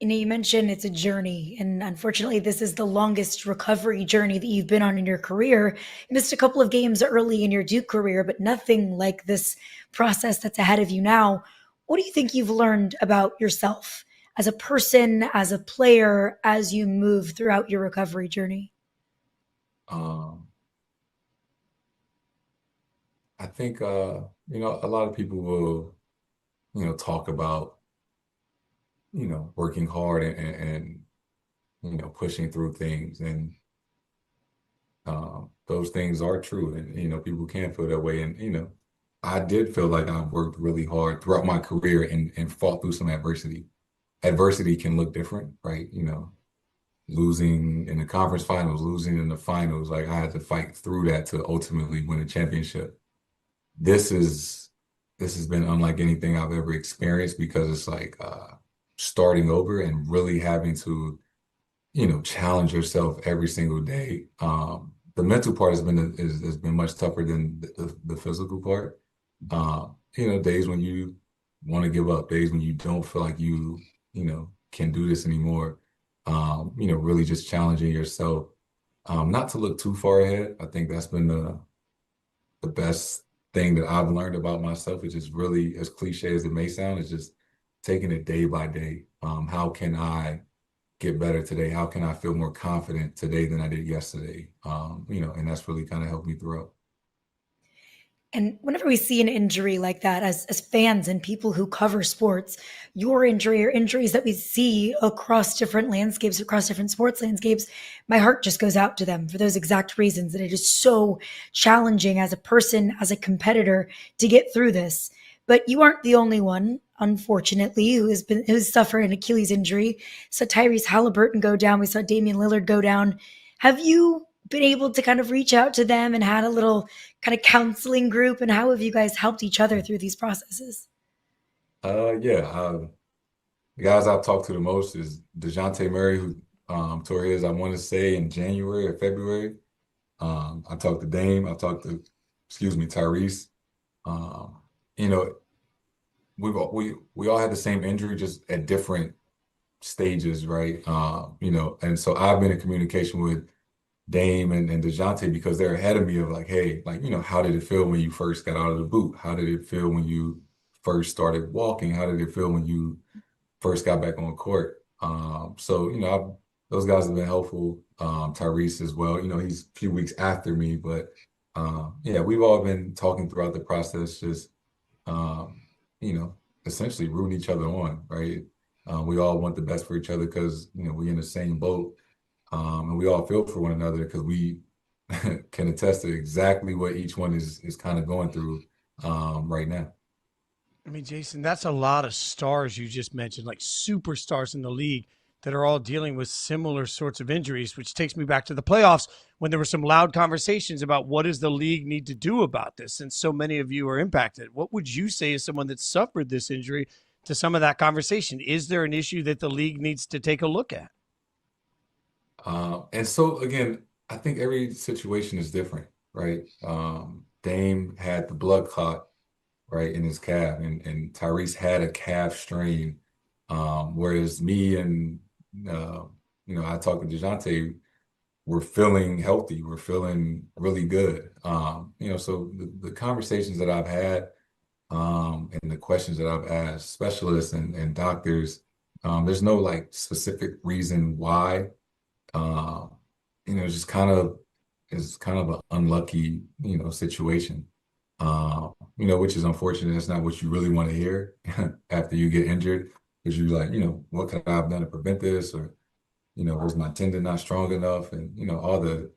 You mentioned it's a journey, and unfortunately, this is the longest recovery journey that you've been on in your career. You missed a couple of games early in your Duke career, but nothing like this process that's ahead of you now. What do you think you've learned about yourself as a person, as a player, as you move throughout your recovery journey? I think, a lot of people will, talk about, working hard and pushing through things. And those things are true. And, people can feel that way. And, I did feel like I worked really hard throughout my career and fought through some adversity. Adversity can look different, right? Losing in the conference finals, losing in the finals, like I had to fight through that to ultimately win a championship. This has been unlike anything I've ever experienced, because it's like starting over and really having to challenge yourself every single day. The mental part has been much tougher than the physical part. Days when you want to give up, days when you don't feel like can do this anymore. Really just challenging yourself, not to look too far ahead. I think that's been the best thing that I've learned about myself, which is really, as cliche as it may sound, is just taking it day by day. How can I get better today? How can I feel more confident today than I did yesterday? And that's really kind of helped me throughout. And whenever we see an injury like that, as fans and people who cover sports, your injury or injuries that we see across different landscapes, across different sports landscapes, my heart just goes out to them for those exact reasons, that it is so challenging as a person, as a competitor, to get through this. But you aren't the only one, unfortunately, who's suffered an Achilles injury. So Tyrese Haliburton go down. We saw Damian Lillard go down. Have you been able to kind of reach out to them and had a little kind of counseling group, and how have you guys helped each other through these processes? Yeah. The guys I've talked to the most is Dejounte Murray, who tore his, I want to say, in January or February. I talked to Dame. I talked to, Tyrese. You know, we all had the same injury, just at different stages, right? And so I've been in communication with Dame and Dejounte because they're ahead of me of like, hey, how did it feel when you first got out of the boot? How did it feel when you first started walking? How did it feel when you first got back on court? Those guys have been helpful. Tyrese as well. He's a few weeks after me, but yeah, we've all been talking throughout the process, just essentially rooting each other on, right? We all want the best for each other because we're in the same boat. And we all feel for one another because we can attest to exactly what each one is kind of going through right now. I mean, Jason, that's a lot of stars you just mentioned, like superstars in the league that are all dealing with similar sorts of injuries, which takes me back to the playoffs when there were some loud conversations about what does the league need to do about this, and so many of you are impacted. What would you say as someone that suffered this injury to some of that conversation? Is there an issue that the league needs to take a look at? And so again, I think every situation is different, right? Dame had the blood clot, right, in his calf, and Tyrese had a calf strain. Whereas me and I talked to Dejounte, we're feeling healthy, we're feeling really good. So the conversations that I've had and the questions that I've asked specialists and doctors, there's no like specific reason why. It's kind of an unlucky, situation, which is unfortunate. That's not what you really want to hear after you get injured, because you're like, what could I have done to prevent this? Or, was my tendon not strong enough? And, all the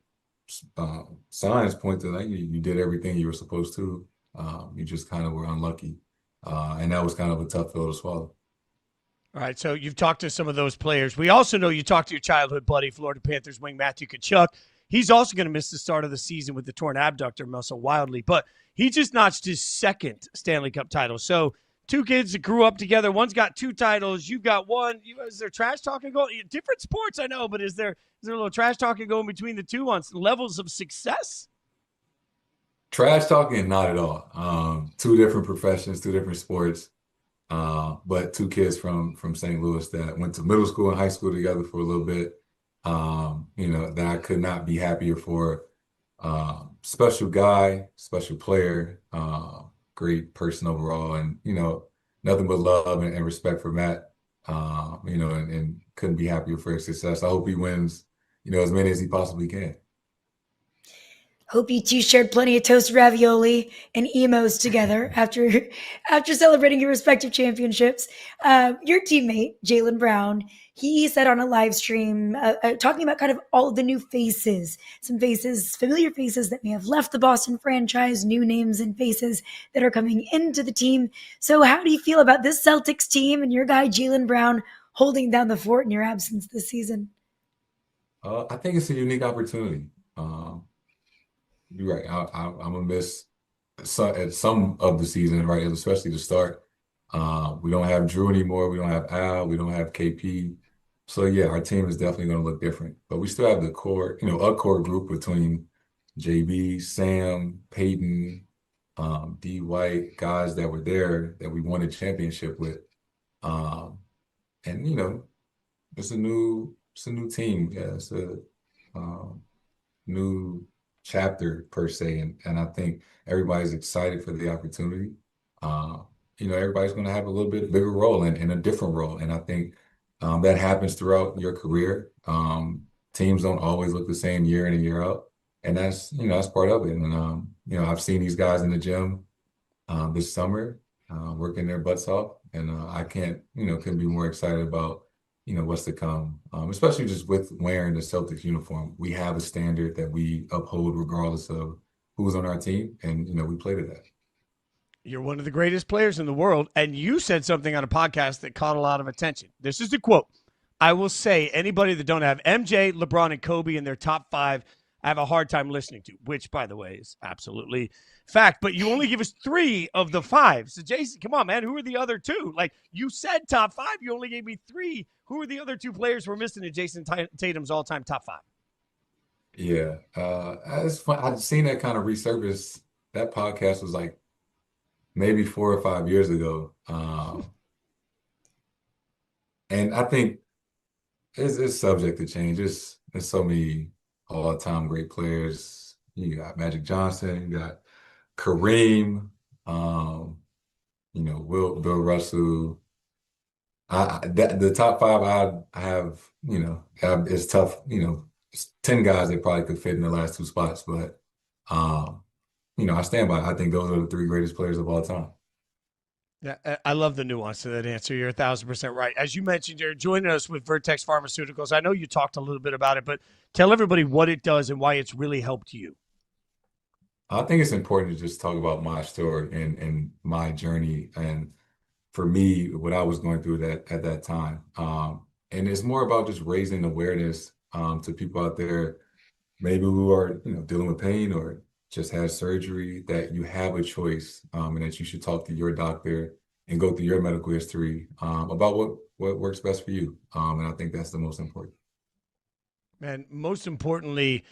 signs point to like you did everything you were supposed to. You just kind of were unlucky. And that was kind of a tough pill to swallow. All right, so you've talked to some of those players. We also know you talked to your childhood buddy, Florida Panthers wing Matthew Tkachuk. He's also going to miss the start of the season with the torn abductor muscle wildly, but he just notched his second Stanley Cup title. So two kids that grew up together. One's got two titles. You've got one. Is there trash talking going? Different sports, I know, but is there a little trash talking going between the two on levels of success? Trash talking, not at all. Two different professions, two different sports. But two kids from St. Louis that went to middle school and high school together for a little bit, that I could not be happier for. Special guy, special player, great person overall, and nothing but love and respect for Matt. And couldn't be happier for his success. I hope he wins, as many as he possibly can. Hope you two shared plenty of toast ravioli and emos together after celebrating your respective championships. Your teammate, Jaylen Brown, he said on a live stream, talking about kind of all the new faces, some faces, familiar faces that may have left the Boston franchise, new names and faces that are coming into the team. So how do you feel about this Celtics team and your guy, Jaylen Brown, holding down the fort in your absence this season? I think it's a unique opportunity. You're right. I'm gonna miss at some of the season, right? Especially the start. We don't have Drew anymore. We don't have Al. We don't have KP. So yeah, our team is definitely going to look different, but we still have the core, a core group between JB, Sam, Peyton, D White, guys that were there that we won a championship with. Um, and it's a new team. Yeah, it's a um, new chapter per se, and I think everybody's excited for the opportunity. Uh, everybody's going to have a little bit bigger role and a different role, and I think that happens throughout your career. Teams don't always look the same year in and year out, and that's part of it. And I've seen these guys in the gym this summer working their butts off, and I couldn't be more excited about what's to come, especially just with wearing the Celtics uniform. We have a standard that we uphold regardless of who's on our team, and we play to that. You're one of the greatest players in the world, and you said something on a podcast that caught a lot of attention. This is the quote. I will say anybody that don't have MJ, LeBron, and Kobe in their top 5, I have a hard time listening to, which, by the way, is absolutely fact. But you only give us 3 of the 5. So, Jason, come on, man. Who are the other 2? Like, you said top 5. You only gave me 3. Who are the other 2 players we're missing in Jayson Tatum's all-time top 5? Yeah, it's fun. I've seen that kind of resurface. That podcast was like maybe 4 or 5 years ago. And I think it's subject to change. There's so many all-time great players. You got Magic Johnson, you got Kareem, Bill Russell. The top 5 I have, it's tough. It's 10 guys that probably could fit in the last 2 spots, but I stand by it. I think those are the 3 greatest players of all time. Yeah, I love the nuance to that answer. You're 1,000% right. As you mentioned, you're joining us with Vertex Pharmaceuticals. I know you talked a little bit about it, but tell everybody what it does and why it's really helped you. I think it's important to just talk about my story and my journey, and for me, what I was going through at that time. And it's more about just raising awareness to people out there, maybe who are dealing with pain or just had surgery, that you have a choice, and that you should talk to your doctor and go through your medical history about what works best for you. And I think that's the most important. Man, most importantly,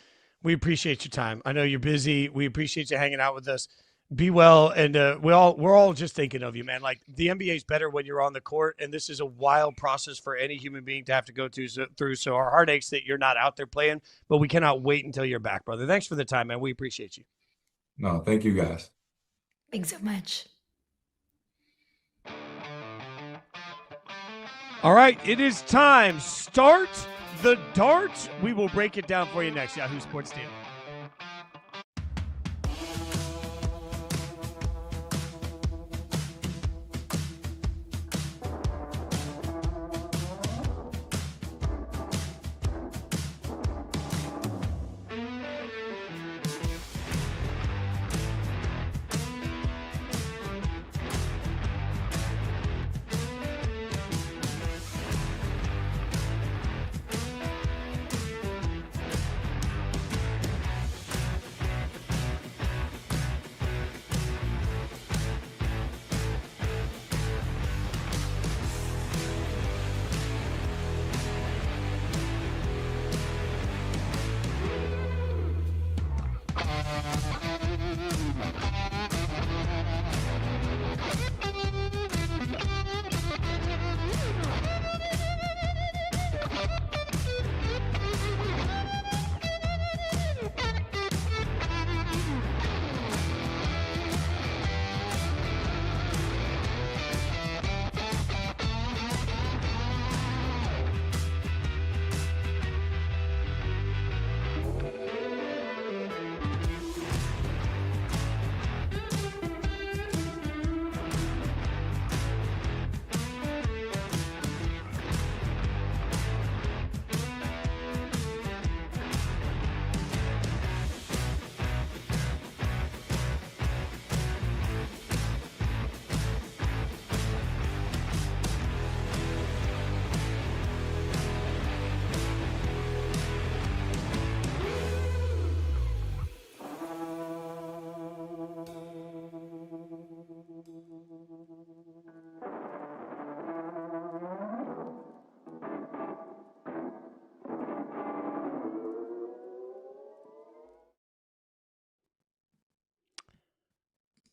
we appreciate your time. I know you're busy. We appreciate you hanging out with us. Be well, and we're all just thinking of you, man. Like, the NBA is better when you're on the court, and this is a wild process for any human being to have to go through. So our heart aches that you're not out there playing, but we cannot wait until you're back, brother. Thanks for the time, man. We appreciate you. No, thank you, guys. Thanks so much. All right, it is time. Start the dart. We will break it down for you next. Yahoo Sports Daily.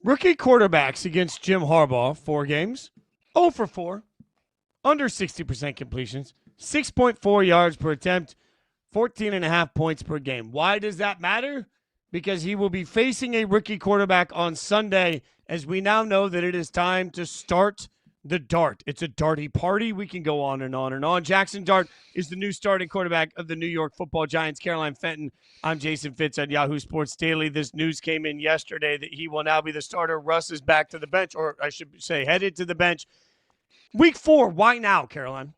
Rookie quarterbacks against Jim Harbaugh, 4 games, 0 for 4, under 60% completions, 6.4 yards per attempt, 14.5 points per game. Why does that matter? Because he will be facing a rookie quarterback on Sunday, as we now know that it is time to start the Dart. It's a Darty party. We can go on and on and on. Jaxson Dart is the new starting quarterback of the New York Football Giants. Caroline Fenton, I'm Jason Fitz on Yahoo Sports Daily. This news came in yesterday that he will now be the starter. Russ is back to the bench, or I should say headed to the bench. Week 4, why now, Caroline?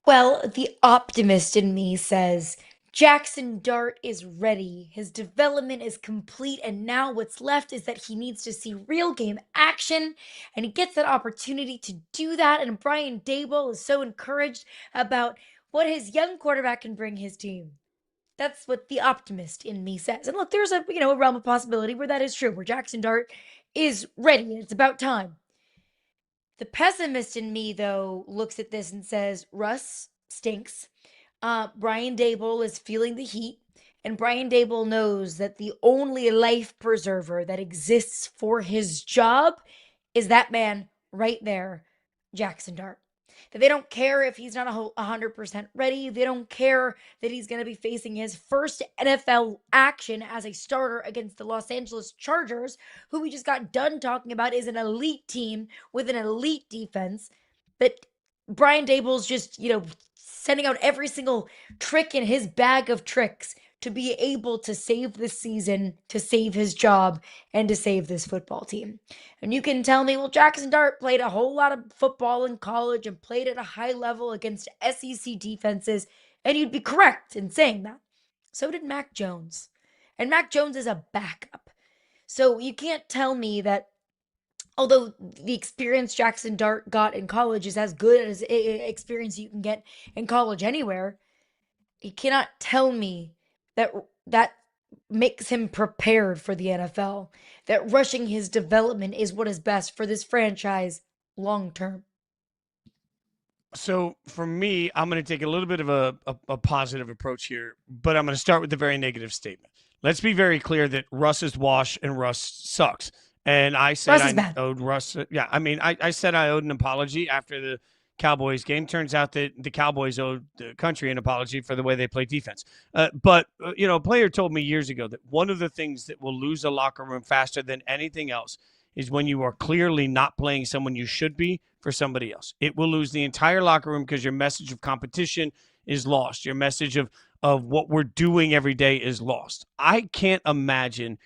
Well, the optimist in me says Jaxson Dart is ready. His development is complete, and now what's left is that he needs to see real game action, and he gets that opportunity to do that. And Brian Daboll is so encouraged about what his young quarterback can bring his team. That's what the optimist in me says. And look, there's a realm of possibility where that is true, where Jaxson Dart is ready. It's about time. The pessimist in me, though, looks at this and says, Russ stinks. Brian Daboll is feeling the heat, and Brian Daboll knows that the only life preserver that exists for his job is that man right there, Jaxson Dart. That they don't care if he's not 100% ready. They don't care that he's going to be facing his first NFL action as a starter against the Los Angeles Chargers, who we just got done talking about is an elite team with an elite defense. But Brian Daboll's just, sending out every single trick in his bag of tricks to be able to save this season, to save his job, and to save this football team. And you can tell me, well, Jaxson Dart played a whole lot of football in college and played at a high level against SEC defenses, and you'd be correct in saying that. So did Mac Jones. And Mac Jones is a backup. So you can't tell me that although the experience Jaxson Dart got in college is as good as experience you can get in college anywhere, you cannot tell me that makes him prepared for the NFL, that rushing his development is what is best for this franchise long term. So for me, I'm going to take a little bit of a positive approach here, but I'm going to start with the very negative statement. Let's be very clear that Russ is wash and Russ sucks. And I said I owed Russ. I said I owed an apology after the Cowboys game. Turns out that the Cowboys owed the country an apology for the way they play defense. But a player told me years ago that one of the things that will lose a locker room faster than anything else is when you are clearly not playing someone you should be for somebody else. It will lose the entire locker room because your message of competition is lost. Your message of what we're doing every day is lost. I can't imagine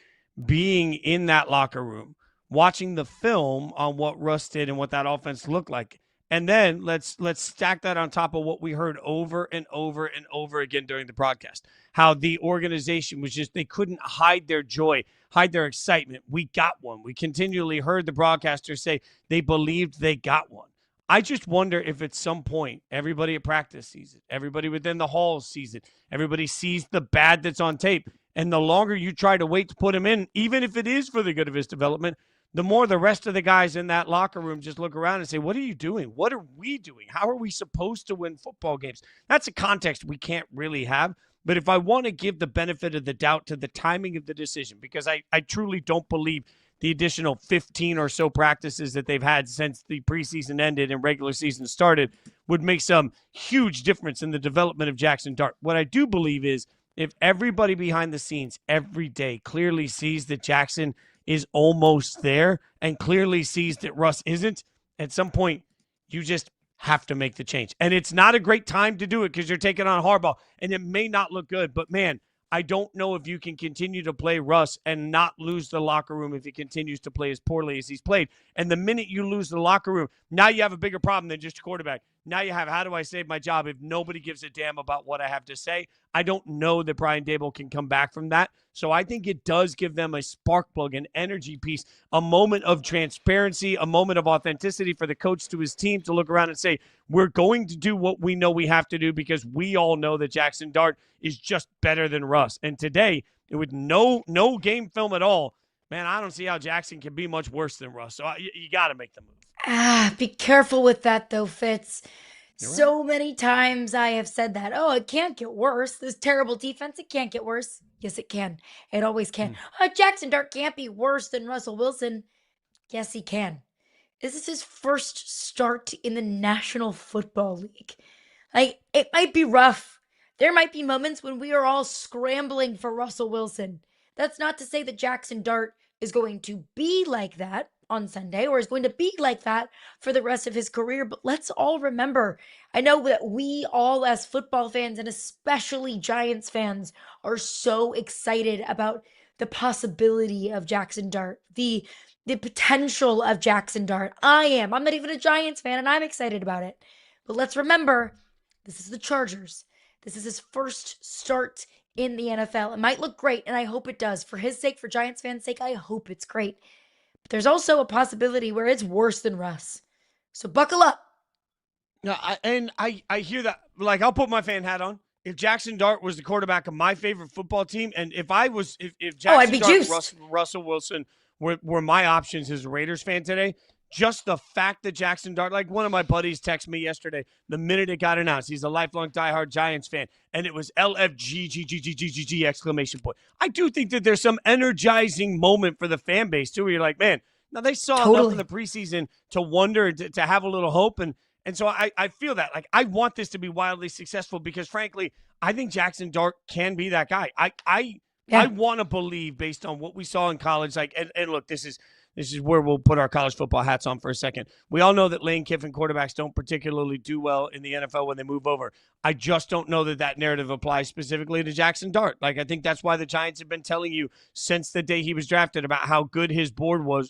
being in that locker room, watching the film on what Russ did and what that offense looked like. And then let's stack that on top of what we heard over and over and over again during the broadcast. How the organization was just, they couldn't hide their joy, hide their excitement. We got one. We continually heard the broadcasters say they believed they got one. I just wonder if at some point everybody at practice sees it, everybody within the halls sees it, everybody sees the bad that's on tape. And the longer you try to wait to put him in, even if it is for the good of his development, the more the rest of the guys in that locker room just look around and say, what are you doing? What are we doing? How are we supposed to win football games? That's a context we can't really have. But if I want to give the benefit of the doubt to the timing of the decision, because I truly don't believe the additional 15 or so practices that they've had since the preseason ended and regular season started would make some huge difference in the development of Jaxson Dart. What I do believe is if everybody behind the scenes every day clearly sees that Jaxson is almost there and clearly sees that Russ isn't, at some point you just have to make the change. And it's not a great time to do it because you're taking on Harbaugh and it may not look good, but man, I don't know if you can continue to play Russ and not lose the locker room if he continues to play as poorly as he's played. And the minute you lose the locker room, now you have a bigger problem than just a quarterback. Now you have, how do I save my job if nobody gives a damn about what I have to say? I don't know that Brian Daboll can come back from that. So I think it does give them a spark plug, an energy piece, a moment of transparency, a moment of authenticity for the coach to his team to look around and say, we're going to do what we know we have to do because we all know that Jaxson Dart is just better than Russ. And today, with no game film at all, man, I don't see how Jaxson can be much worse than Russ. So you got to make the move. Be careful with that, though, Fitz. So many times I have said that, oh, it can't get worse. This terrible defense, it can't get worse. Yes, it can. It always can. Jaxson Dart can't be worse than Russell Wilson. Yes, he can. This is his first start in the National Football League. Like, it might be rough. There might be moments when we are all scrambling for Russell Wilson. That's not to say that Jaxson Dart is going to be like that on Sunday or is going to be like that for the rest of his career. But let's all remember, I know that we all as football fans and especially Giants fans are so excited about the possibility of Jaxson Dart, the potential of Jaxson Dart. I'm not even a Giants fan and I'm excited about it. But let's remember, this is the Chargers. This is his first start in the NFL. It might look great, and I hope it does. For his sake, for Giants fans' sake, I hope it's great. But there's also a possibility where it's worse than Russ. So buckle up. No, I hear that. Like, I'll put my fan hat on. If Jaxson Dart was the quarterback of my favorite football team, and if Jaxson I'd be Dart, juiced. Russell Wilson were my options as a Raiders fan today, just the fact that Jaxson Dart, like one of my buddies texted me yesterday, the minute it got announced, he's a lifelong diehard Giants fan, and it was LFG exclamation point. I do think that there's some energizing moment for the fan base too, where you're like, man, now they saw enough in the preseason to wonder, to have a little hope, and so I feel that. Like, I want this to be wildly successful because, frankly, I think Jaxson Dart can be that guy. I want to believe, based on what we saw in college, like, and look, this is where we'll put our college football hats on for a second. We all know that Lane Kiffin quarterbacks don't particularly do well in the NFL when they move over. I just don't know that narrative applies specifically to Jaxson Dart. Like, I think that's why the Giants have been telling you since the day he was drafted about how good his board work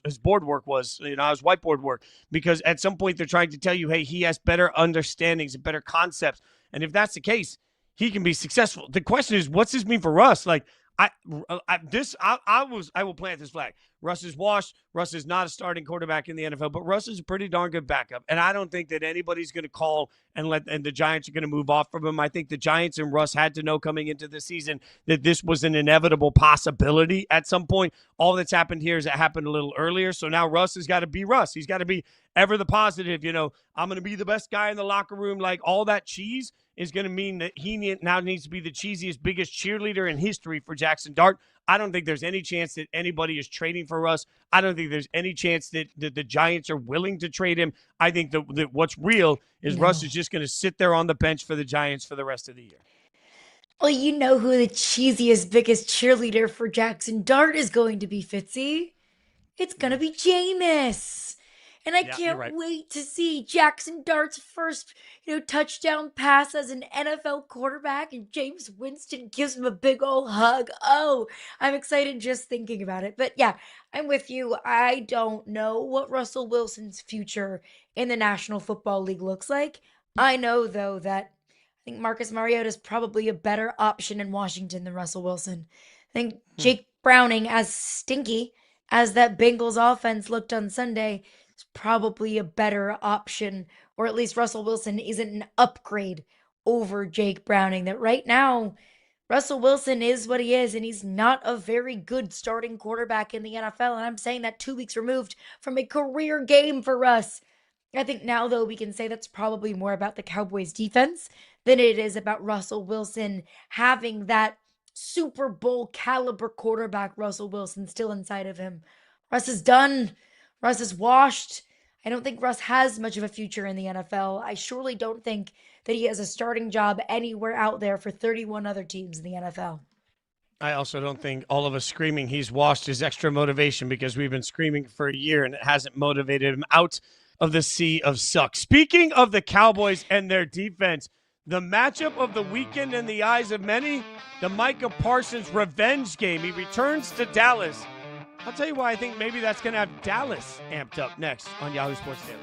was, his whiteboard work, because at some point they're trying to tell you, hey, he has better understandings and better concepts. And if that's the case, he can be successful. The question is, what's this mean for Russ? Like, I will plant this flag. Russ is washed. Russ is not a starting quarterback in the NFL, but Russ is a pretty darn good backup. And I don't think that anybody's going to call and the Giants are going to move off from him. I think the Giants and Russ had to know coming into the season that this was an inevitable possibility at some point. All that's happened here is it happened a little earlier. So now Russ has got to be Russ. He's got to be ever the positive. I'm going to be the best guy in the locker room. Like, all that cheese is going to mean that he now needs to be the cheesiest, biggest cheerleader in history for Jaxson Dart. I don't think there's any chance that anybody is trading for Russ. I don't think there's any chance that the Giants are willing to trade him. I think that what's real is Russ is just going to sit there on the bench for the Giants for the rest of the year. Well, you know who the cheesiest, biggest cheerleader for Jaxson Dart is going to be, Fitzy. It's going to be Jameis. And I can't wait to see Jaxson Dart's first, touchdown pass as an NFL quarterback, and Jameis Winston gives him a big old hug. Oh, I'm excited just thinking about it. But yeah, I'm with you. I don't know what Russell Wilson's future in the National Football League looks like. I know, though, that I think Marcus Mariota is probably a better option in Washington than Russell Wilson. I think Jake Browning, as stinky as that Bengals offense looked on Sunday, is probably a better option, or at least Russell Wilson isn't an upgrade over Jake Browning. That right now, Russell Wilson is what he is, and he's not a very good starting quarterback in the NFL. And I'm saying that 2 weeks removed from a career game for Russ. I think now, though, we can say that's probably more about the Cowboys defense than it is about Russell Wilson having that Super Bowl caliber quarterback Russell Wilson still inside of him. Russ is done. Russ is washed. I don't think Russ has much of a future in the NFL. I surely don't think that he has a starting job anywhere out there for 31 other teams in the NFL. I also don't think all of us screaming he's washed is extra motivation, because we've been screaming for a year and it hasn't motivated him out of the sea of suck. Speaking of the Cowboys and their defense, the matchup of the weekend in the eyes of many, the Micah Parsons revenge game. He returns to Dallas. I'll tell you why I think maybe that's going to have Dallas amped up next on Yahoo Sports Daily.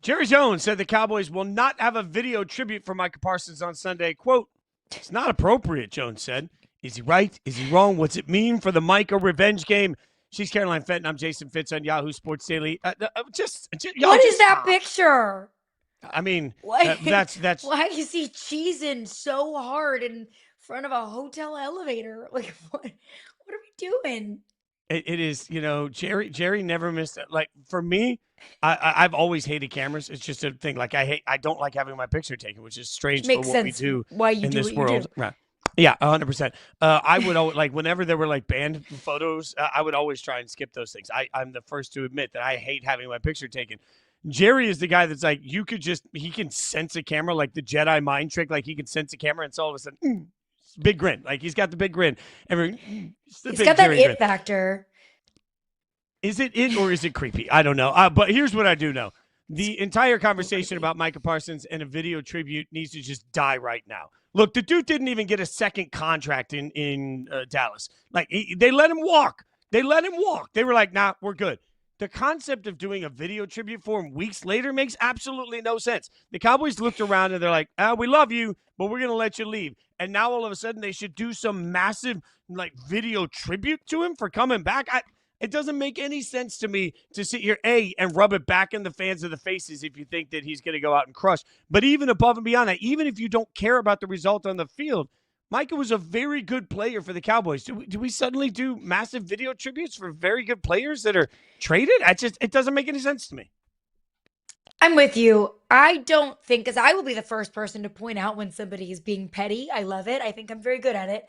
Jerry Jones said the Cowboys will not have a video tribute for Micah Parsons on Sunday. Quote, it's not appropriate, Jones said. Is he right? Is he wrong? What's it mean for the Micah revenge game? She's Caroline Fenton. I'm Jason Fitz on Yahoo Sports Daily. What is that picture? I mean, Why, that's why is he cheesing so hard in front of a hotel elevator? Like, what are we doing? it is, Jerry never missed it. Like, for me, I've always hated cameras. It's just a thing. Like, I don't like having my picture taken, which is strange for what we do in this world. Right. Yeah, 100%. I would always, like, whenever there were like banned photos, I would always try and skip those things. I'm the first to admit that I hate having my picture taken. Jerry is the guy that's like, he can sense a camera, like the Jedi mind trick. Like, he can sense a camera, and so all of a sudden, big grin. Like, he's got the big grin. He's got that it factor. Is it it or is it creepy? I don't know. But here's what I do know. The entire conversation about Micah Parsons and a video tribute needs to just die right now. Look, the dude didn't even get a second contract in Dallas. Like, they let him walk. They were like, nah, we're good. The concept of doing a video tribute for him weeks later makes absolutely no sense. The Cowboys looked around and they're like, we love you, but we're going to let you leave. And now all of a sudden they should do some massive like video tribute to him for coming back. It doesn't make any sense to me to sit here, and rub it back in the fans of the faces if you think that he's going to go out and crush. But even above and beyond that, even if you don't care about the result on the field, Micah was a very good player for the Cowboys. Do we suddenly do massive video tributes for very good players that are traded? It doesn't make any sense to me. I'm with you. I don't think, because I will be the first person to point out when somebody is being petty. I love it. I think I'm very good at it.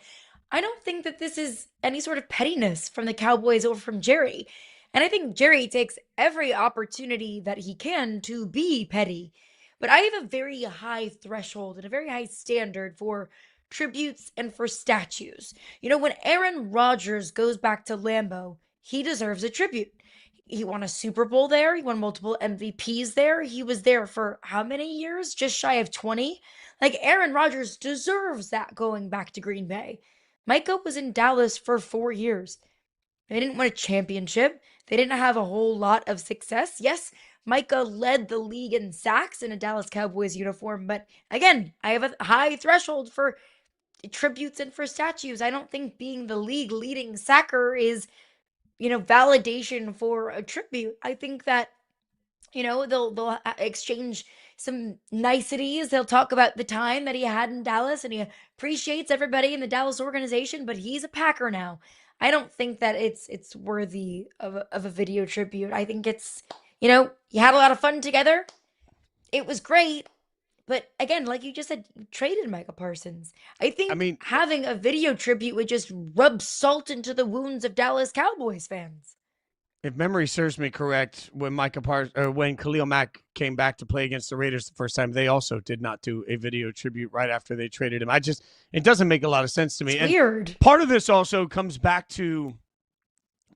I don't think that this is any sort of pettiness from the Cowboys or from Jerry. And I think Jerry takes every opportunity that he can to be petty. But I have a very high threshold and a very high standard for tributes and for statues. When Aaron Rodgers goes back to Lambeau, he deserves a tribute. He won a Super Bowl there. He won multiple MVPs there. He was there for how many years? Just shy of 20. Like, Aaron Rodgers deserves that going back to Green Bay. Micah was in Dallas for 4 years. They didn't win a championship. They didn't have a whole lot of success. Yes, Micah led the league in sacks in a Dallas Cowboys uniform. But again, I have a high threshold for tributes and for statues. I don't think being the league leading sacker is, validation for a tribute. I think that, they'll exchange some niceties. They'll talk about the time that he had in Dallas, and he appreciates everybody in the Dallas organization, but he's a Packer now. I don't think that it's worthy of a video tribute. I think it's, you had a lot of fun together. It was great. But again, like you just said, you traded Micah Parsons. I think having a video tribute would just rub salt into the wounds of Dallas Cowboys fans. If memory serves me correct, when when Khalil Mack came back to play against the Raiders the first time, they also did not do a video tribute right after they traded him. It doesn't make a lot of sense to me. It's weird. Part of this also comes back to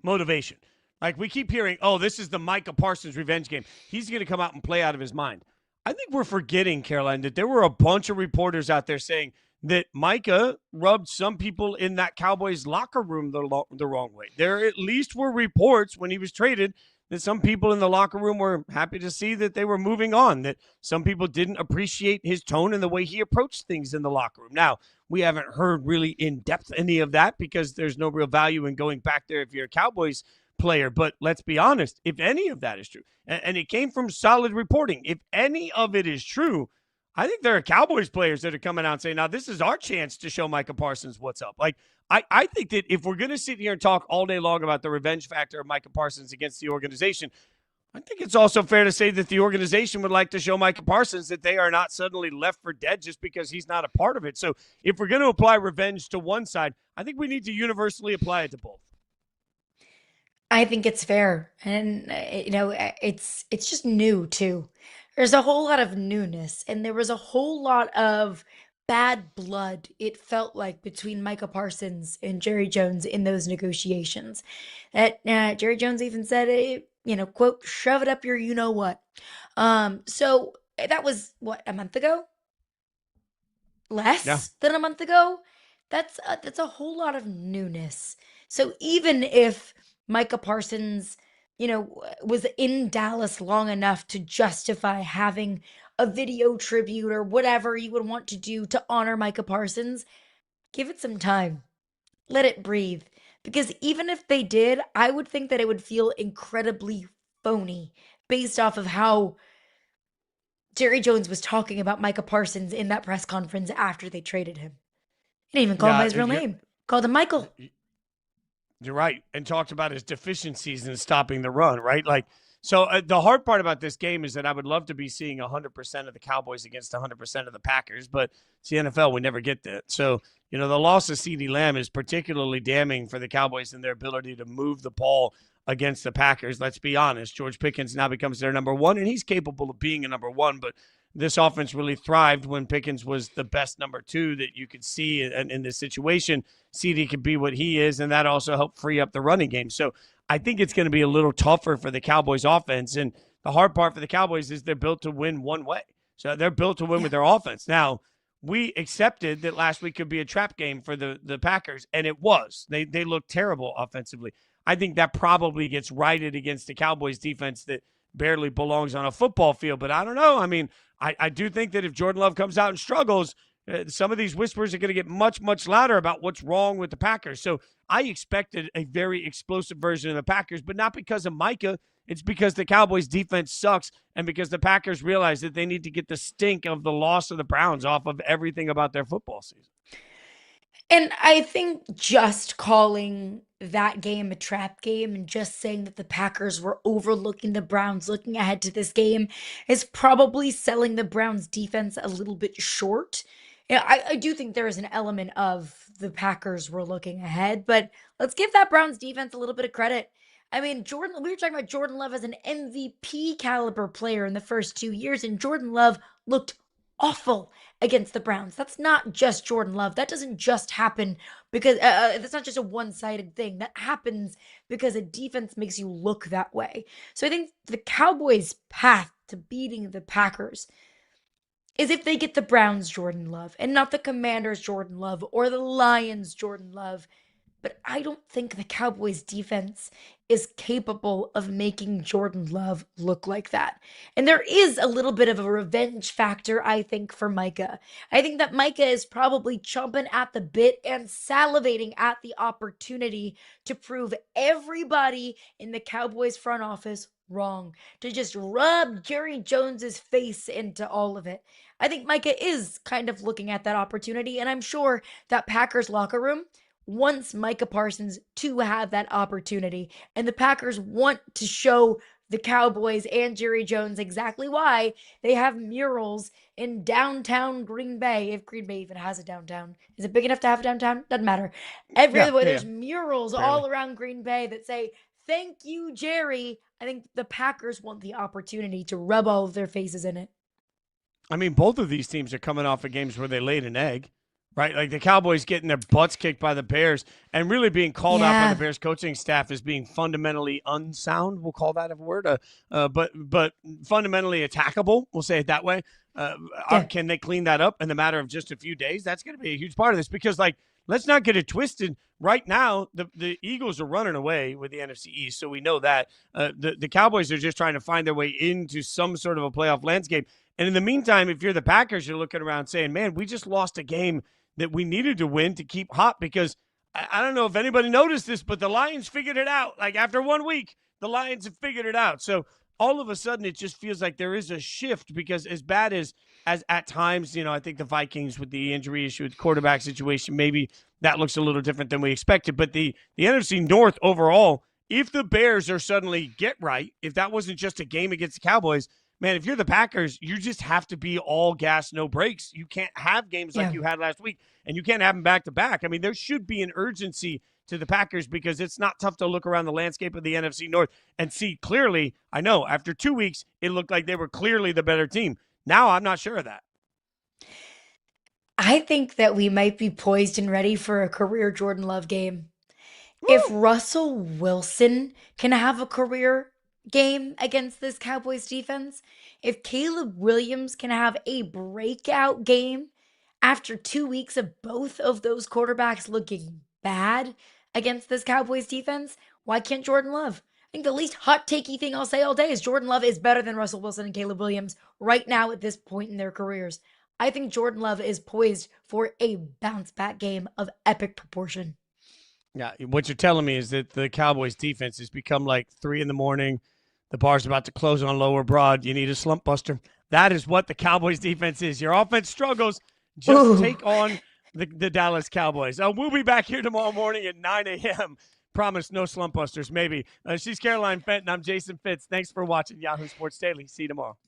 motivation. Like, we keep hearing, this is the Micah Parsons revenge game. He's going to come out and play out of his mind. I think we're forgetting, Caroline, that there were a bunch of reporters out there saying that Micah rubbed some people in that Cowboys locker room the wrong way. There at least were reports when he was traded that some people in the locker room were happy to see that they were moving on, that some people didn't appreciate his tone and the way he approached things in the locker room. Now, we haven't heard really in depth any of that because there's no real value in going back there if you're a Cowboys player. But let's be honest, if any of that is true, and it came from solid reporting, if any of it is true, I think there are Cowboys players that are coming out and saying, now this is our chance to show Micah Parsons what's up. Like, I think that if we're going to sit here and talk all day long about the revenge factor of Micah Parsons against the organization, I think it's also fair to say that the organization would like to show Micah Parsons that they are not suddenly left for dead just because he's not a part of it. So if we're going to apply revenge to one side, I think we need to universally apply it to both. I think it's fair. And, it's just new, too. There's a whole lot of newness, and there was a whole lot of bad blood, it felt like, between Micah Parsons and Jerry Jones in those negotiations. That Jerry Jones even said, quote, shove it up your you-know-what. So that was, a month ago? Less than a month ago? That's a whole lot of newness. So even if Micah Parsons was in Dallas long enough to justify having a video tribute or whatever you would want to do to honor Micah Parsons. Give it some time. Let it breathe. Because even if they did, I would think that it would feel incredibly phony based off of how Jerry Jones was talking about Micah Parsons in that press conference after they traded him. He didn't even call him by Yeah, his real name. Called him Michael. you're right. And talked about his deficiencies in stopping the run, right? The hard part about this game is that I would love to be seeing 100% of the Cowboys against 100% of the Packers, but it's the NFL. We never get that. So, the loss of CeeDee Lamb is particularly damning for the Cowboys and their ability to move the ball against the Packers. Let's be honest. George Pickens now becomes their number one, and he's capable of being a number one, but this offense really thrived when Pickens was the best number two that you could see in this situation. CD could be what he is, and that also helped free up the running game. So I think it's going to be a little tougher for the Cowboys offense. And the hard part for the Cowboys is they're built to win one way. So they're built to win with their offense. Now, we accepted that last week could be a trap game for the Packers, and it was. They looked terrible offensively. I think that probably gets righted against the Cowboys defense that barely belongs on a football field. But I don't know. I mean, I do think that if Jordan Love comes out and struggles, some of these whispers are going to get much, much louder about what's wrong with the Packers. So I expected a very explosive version of the Packers, but not because of Micah. It's because the Cowboys' defense sucks and because the Packers realize that they need to get the stink of the loss of the Browns off of everything about their football season. And I think just calling that game a trap game and just saying that the Packers were overlooking the Browns looking ahead to this game is probably selling the Browns defense a little bit short. Yeah, I do think there is an element of the Packers were looking ahead, but let's give that Browns defense a little bit of credit. I mean, we were talking about Jordan Love as an MVP caliber player in the first 2 years, and Jordan Love looked awful against the Browns. That's not just Jordan Love. That doesn't just happen because that's not just a one-sided thing. That happens because a defense makes you look that way. So I think the Cowboys' path to beating the Packers is if they get the Browns Jordan Love and not the Commanders Jordan Love or the Lions Jordan Love. But I don't think the Cowboys defense is capable of making Jordan Love look like that. And there is a little bit of a revenge factor, I think, for Micah. I think that Micah is probably chomping at the bit and salivating at the opportunity to prove everybody in the Cowboys front office wrong, to just rub Jerry Jones's face into all of it. I think Micah is kind of looking at that opportunity, and I'm sure that Packers locker room wants Micah Parsons to have that opportunity. And the Packers want to show the Cowboys and Jerry Jones exactly why they have murals in downtown Green Bay. If Green Bay even has a downtown. Is it big enough to have a downtown? Doesn't matter. There's murals all around Green Bay that say, "Thank you, Jerry." I think the Packers want the opportunity to rub all of their faces in it. I mean, both of these teams are coming off of games where they laid an egg. Right, like the Cowboys getting their butts kicked by the Bears and really being called out by the Bears coaching staff as being fundamentally unsound. We'll call that a word, but fundamentally attackable. We'll say it that way. Can they clean that up in the matter of just a few days? That's going to be a huge part of this because, let's not get it twisted. Right now, the Eagles are running away with the NFC East, so we know that. The Cowboys are just trying to find their way into some sort of a playoff landscape. And in the meantime, if you're the Packers, you're looking around saying, man, we just lost a game that we needed to win to keep hot because I don't know if anybody noticed this, but the Lions figured it out. Like after 1 week, the Lions have figured it out. So all of a sudden, it just feels like there is a shift because as bad as at times, I think the Vikings with the injury issue, with the quarterback situation, maybe that looks a little different than we expected. But the NFC North overall, if the Bears are suddenly get right, if that wasn't just a game against the Cowboys, man, if you're the Packers, you just have to be all gas, no brakes. You can't have games like you had last week, and you can't have them back-to-back. I mean, there should be an urgency to the Packers because it's not tough to look around the landscape of the NFC North and see clearly. I know, after 2 weeks, it looked like they were clearly the better team. Now I'm not sure of that. I think that we might be poised and ready for a career Jordan Love game. Woo! If Russell Wilson can have a career game against this Cowboys defense, if Caleb Williams can have a breakout game after 2 weeks of both of those quarterbacks looking bad against this Cowboys defense, why can't Jordan Love? think the least hot takey thing I'll say all day is Jordan Love is better than Russell Wilson and Caleb Williams right now at this point in their careers. I think Jordan Love is poised for a bounce back game of epic proportion. Yeah, what you're telling me is that the Cowboys defense has become like 3 a.m. The bar's about to close on Lower Broad. You need a slump buster. That is what the Cowboys defense is. Your offense struggles. Just take on the Dallas Cowboys. We'll be back here tomorrow morning at 9 a.m. Promise no slump busters, maybe. She's Caroline Fenton. I'm Jason Fitz. Thanks for watching Yahoo Sports Daily. See you tomorrow.